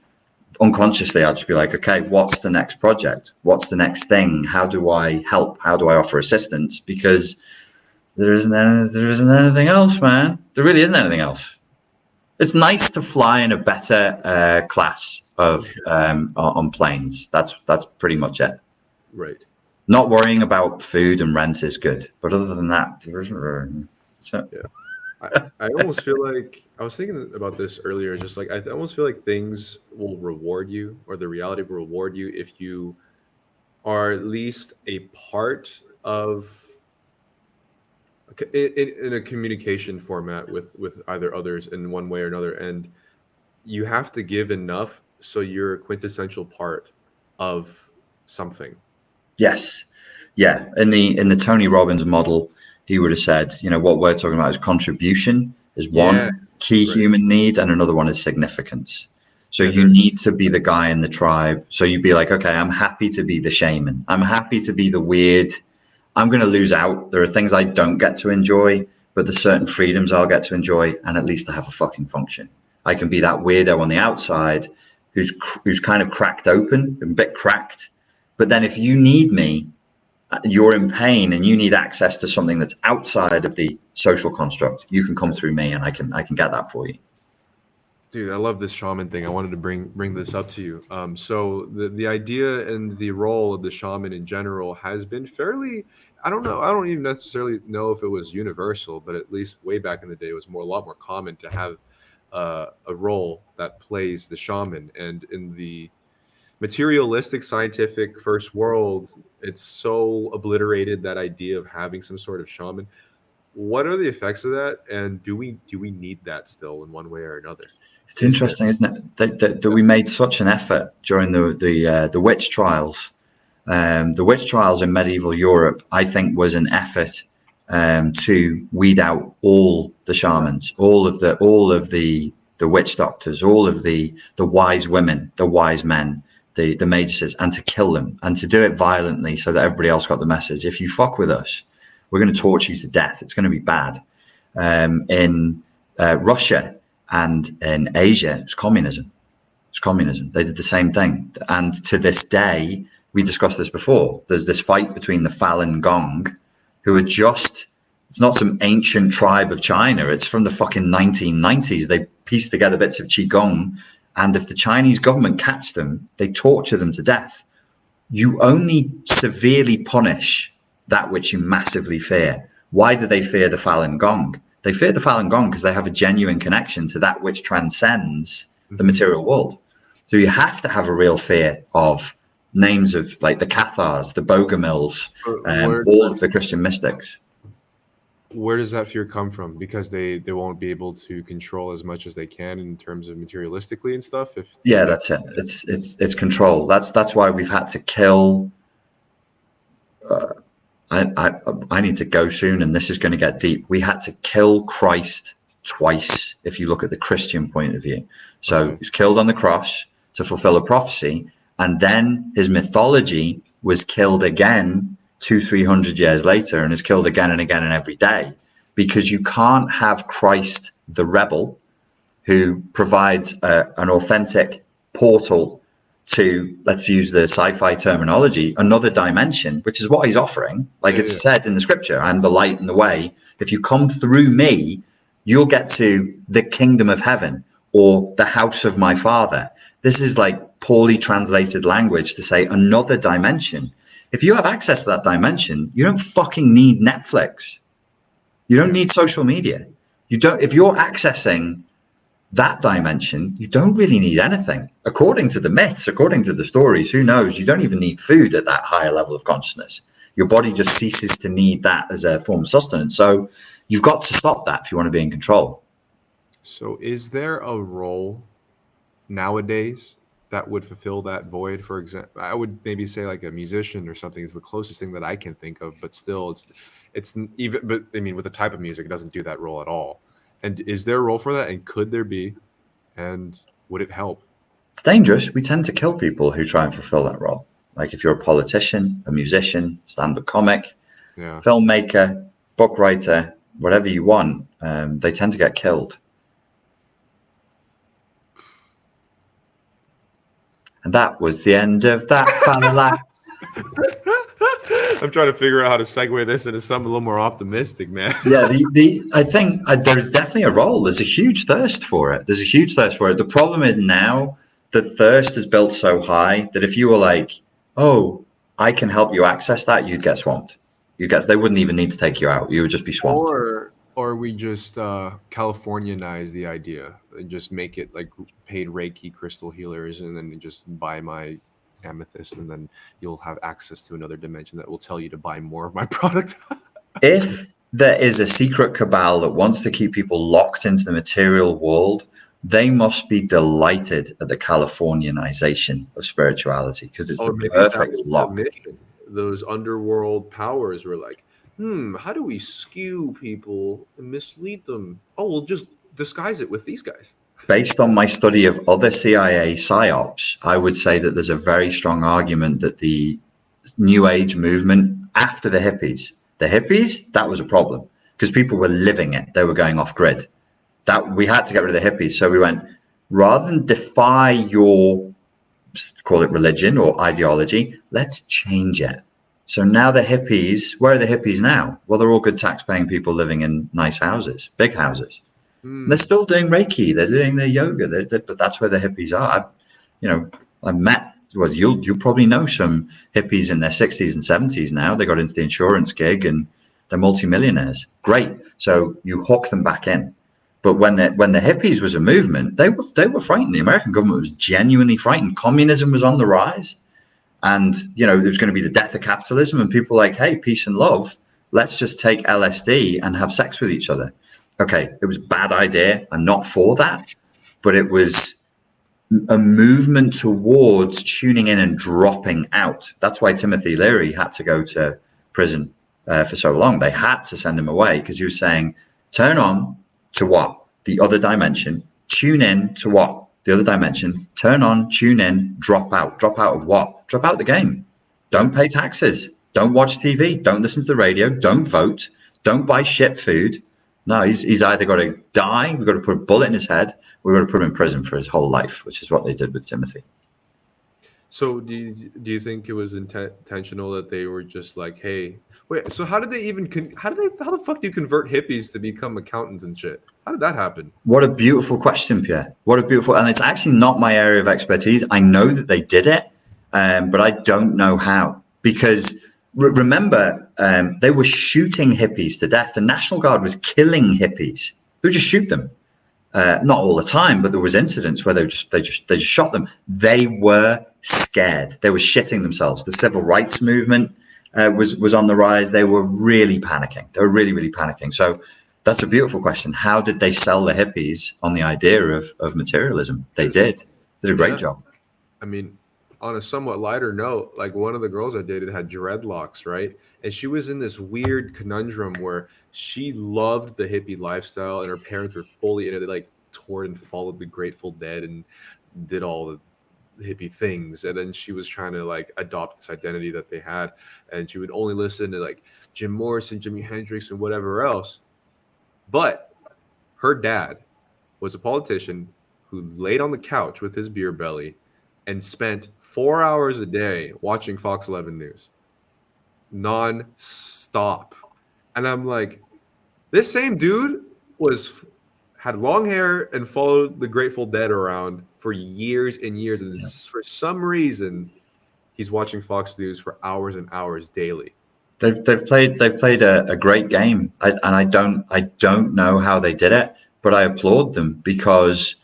Speaker 2: unconsciously I'll just be like, okay, what's the next project? What's the next thing? How do I help? How do I offer assistance? Because there isn't anything else, man. There really isn't anything else. It's nice to fly in a better class of on planes. That's pretty much it.
Speaker 1: Right.
Speaker 2: Not worrying about food and rent is good, but other than that, there isn't really. So,
Speaker 1: Yeah. I almost feel like I was thinking about this earlier, just like I almost feel like things will reward you, or the reality will reward you if you are at least a part of in a communication format with either others in one way or another, and you have to give enough so you're a quintessential part of something.
Speaker 2: Yes. Yeah. In the Tony Robbins model, he would have said, what we're talking about is contribution is
Speaker 1: Yeah,
Speaker 2: one key
Speaker 1: right.
Speaker 2: human need, and another one is significance. So
Speaker 1: Yeah,
Speaker 2: you
Speaker 1: there's
Speaker 2: need to be the guy in the tribe. So you'd be like, okay, I'm happy to be the shaman. I'm happy to be the weird. I'm going to lose out. There are things I don't get to enjoy, but there's certain freedoms I'll get to enjoy, and at least I have a fucking function. I can be that weirdo on the outside who's kind of cracked open, a bit cracked. But then if you need me, you're in pain and you need access to something that's outside of the social construct, you can come through me and I can get that for you.
Speaker 1: Dude, I love this shaman thing. I wanted to bring this up to you. So the idea and the role of the shaman in general has been fairly. I don't know. I don't even necessarily know if it was universal, but at least way back in the day, it was a lot more common to have a role that plays the shaman. And in the materialistic, scientific first world, it's so obliterated that idea of having some sort of shaman. What are the effects of that? And do we need that still in one way or another?
Speaker 2: It's
Speaker 1: Is there?
Speaker 2: interesting, isn't it, that we made such an effort during the witch trials. The witch trials in medieval Europe, I think, was an effort to weed out all the shamans, all of the witch doctors, all of the wise women, the wise men, the mages, and to kill them and to do it violently so that everybody else got the message. If you fuck with us, we're going to torture you to death. It's going to be bad. In Russia and in Asia, it's communism. It's communism. They did the same thing. And to this day, we discussed this before. There's this fight between the Falun Gong, who are just, it's not some ancient tribe of China. It's from the fucking 1990s. They pieced together bits of Qigong. And if the Chinese government catch them, they torture them to death. You only severely punish that which you massively fear. Why do they fear the Falun Gong? They fear the Falun Gong because they have a genuine connection to that which transcends the
Speaker 1: Mhm.
Speaker 2: material world. So you have to have a real fear of names of like the Cathars, the Bogomils,
Speaker 1: Where
Speaker 2: all of the Christian mystics.
Speaker 1: where does that fear come from? Because they won't be able to control as much as they can in terms of materialistically and stuff. If
Speaker 2: Yeah,
Speaker 1: that,
Speaker 2: that's it. It's control. That's why we've had to kill. I need to go soon, and this is going to get deep. We had to kill Christ twice, if you look at the Christian point of view. So
Speaker 1: okay,
Speaker 2: he's killed on the cross to fulfill a prophecy, and then his mythology was killed again 200-300 years later, and is killed again and again and every day, because you can't have Christ the rebel who provides an authentic portal to, let's use the sci-fi terminology, another dimension, which is what he's offering. Like
Speaker 1: yeah, yeah,
Speaker 2: it's said in the scripture, I'm the light and the way. If you come through me, you'll get to the kingdom of heaven or the house of my father. This is like poorly translated language to say another dimension. If you have access to that dimension, you don't fucking need Netflix. You don't
Speaker 1: yeah.
Speaker 2: need social media. You don't, if you're accessing that dimension, you don't really need anything. According to the myths, according to the stories, who knows? You don't even need food at that higher level of consciousness. Your body just ceases to need that as a form of sustenance. So you've got to stop that if you want to be in control.
Speaker 1: So is there a role nowadays that would fulfill that void? For example, I would maybe say like a musician or something is the closest thing that I can think of, but still even, but I mean, with the type of music, it doesn't do that role at all. And is there a role for that? And could there be? And would it help?
Speaker 2: It's dangerous. We tend to kill people who try and fulfill that role. Like if you're a politician, a musician, stand-up comic,
Speaker 1: Yeah.
Speaker 2: filmmaker, book writer, whatever you want, they tend to get killed. And that was the end of that.
Speaker 1: I'm trying to figure out how to segue this into something a little more optimistic, man.
Speaker 2: Yeah, the I think there's definitely a role. There's a huge thirst for it. There's a huge thirst for it. The problem is now the thirst is built so high that if you were like, "Oh, I can help you access that," you'd get swamped. They wouldn't even need to take you out. You would just be swamped.
Speaker 1: Or we just Californianize the idea and just make it like paid Reiki crystal healers, and then just buy my amethyst, and then you'll have access to another dimension that will tell you to buy more of my product.
Speaker 2: If there is a secret cabal that wants to keep people locked into the material world. They must be delighted at the Californianization of spirituality because it's
Speaker 1: Or
Speaker 2: the
Speaker 1: maybe that
Speaker 2: perfect
Speaker 1: was their
Speaker 2: lock.
Speaker 1: mission. Those underworld powers were like, how do we skew people and mislead them? Oh, we'll just disguise it with these guys.
Speaker 2: Based on my study of other CIA psyops, I would say that there's a very strong argument that the New Age movement after the hippies, that was a problem because people were living it. They were going off grid. That we had to get rid of the hippies. So we went, rather than defy your, call it religion or ideology, let's change it. So now the hippies, where are the hippies now? Well, they're all good tax-paying people living in nice houses, big houses. They're
Speaker 1: Hmm.
Speaker 2: still doing Reiki. They're doing their yoga. But that's where the hippies are. I met. Well, you'll probably know some hippies in their 60s and 70s now. They got into the insurance gig and they're multimillionaires. Great. So you hook them back in. But when the hippies was a movement, they were frightened. The American government was genuinely frightened. Communism was on the rise, and there was going to be the death of capitalism. And people were like, hey, peace and love. Let's just take LSD and have sex with each other. Okay, it was a bad idea. I'm not for that, but it was a movement towards tuning in and dropping out. That's why Timothy Leary had to go to prison for so long. They had to send him away because he was saying, turn on to what? The other dimension. Tune in to what? The other dimension. Turn on, tune in, drop out. Drop out of what? Drop out the game. Don't pay taxes. Don't watch TV. Don't listen to the radio. Don't vote. Don't buy shit food. No, he's either got to die, we've got to put a bullet in his head, we've got to put him in prison for his whole life, which is what they did with Timothy.
Speaker 1: So do you think it was intentional that they were just like, hey, wait? So how did they even? How the fuck do you convert hippies to become accountants and shit? How did that happen?
Speaker 2: What a beautiful question, Pierre. What a beautiful, and it's actually not my area of expertise. I know that they did it, but I don't know how. Because remember, they were shooting hippies to death. The National Guard was killing hippies. They would just shoot them. Not all the time, but there was incidents where they just shot them. They were scared. They were shitting themselves. The civil rights movement was on the rise. They were really panicking. They were really, really panicking. So that's a beautiful question. How did they sell the hippies on the idea of materialism? They did a great job.
Speaker 1: I mean, on a somewhat lighter note, like one of the girls I dated had dreadlocks, right? And she was in this weird conundrum where she loved the hippie lifestyle and her parents were fully into it. They like toured and followed the Grateful Dead and did all the hippie things. And then she was trying to like adopt this identity that they had. And she would only listen to like Jim Morrison, Jimi Hendrix, and whatever else. But her dad was a politician who laid on the couch with his beer belly and spent 4 hours a day watching Fox 11 News non-stop. And I'm like, this same dude had long hair and followed the Grateful Dead around for years and years. And for some reason, he's watching Fox News for hours and hours daily.
Speaker 2: They've played a great game, and I don't know how they did it, but I applaud them because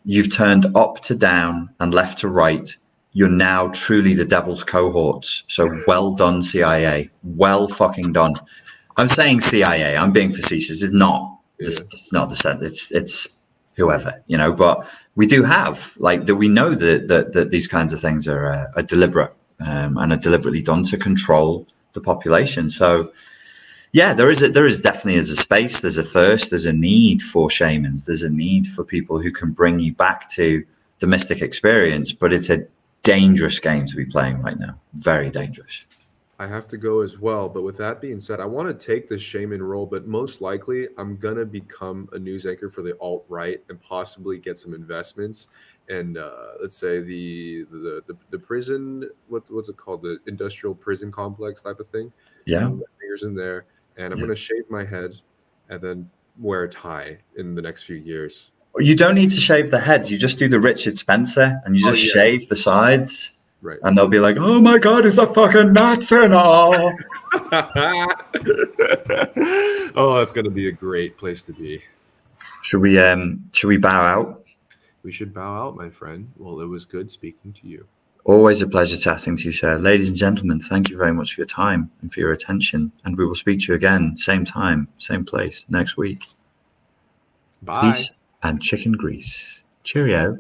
Speaker 2: you've turned up to down and left to right. You're now truly the devil's cohorts. So well done, CIA. Well fucking done. I'm saying CIA. I'm being facetious. It's not. It's not the set. It's whoever, But we do have like that. We know that these kinds of things are deliberate and are deliberately done to control the population. So yeah, there is definitely a space, there's a thirst, there's a need for shamans, there's a need for people who can bring you back to the mystic experience, but it's a dangerous game to be playing right now. Very dangerous.
Speaker 1: I have to go as well. But with that being said, I want to take the shaman role, but most likely I'm going to become a news anchor for the alt-right and possibly get some investments. And let's say the prison, what's it called? The industrial prison complex type of thing.
Speaker 2: Yeah.
Speaker 1: My fingers in there. And I'm going to shave my head and then wear a tie in the next few years.
Speaker 2: You don't need to shave the head. You just do the Richard Spencer and you just shave the sides.
Speaker 1: Right.
Speaker 2: And they'll be like, oh my God, it's a fucking Nazi now.
Speaker 1: Oh, that's going to be a great place to be.
Speaker 2: Should we bow out?
Speaker 1: We should bow out, my friend. Well, it was good speaking to you.
Speaker 2: Always a pleasure chatting to you, sir. Ladies and gentlemen, thank you very much for your time and for your attention. And we will speak to you again, same time, same place next week.
Speaker 1: Bye.
Speaker 2: Peace and chicken grease. Cheerio.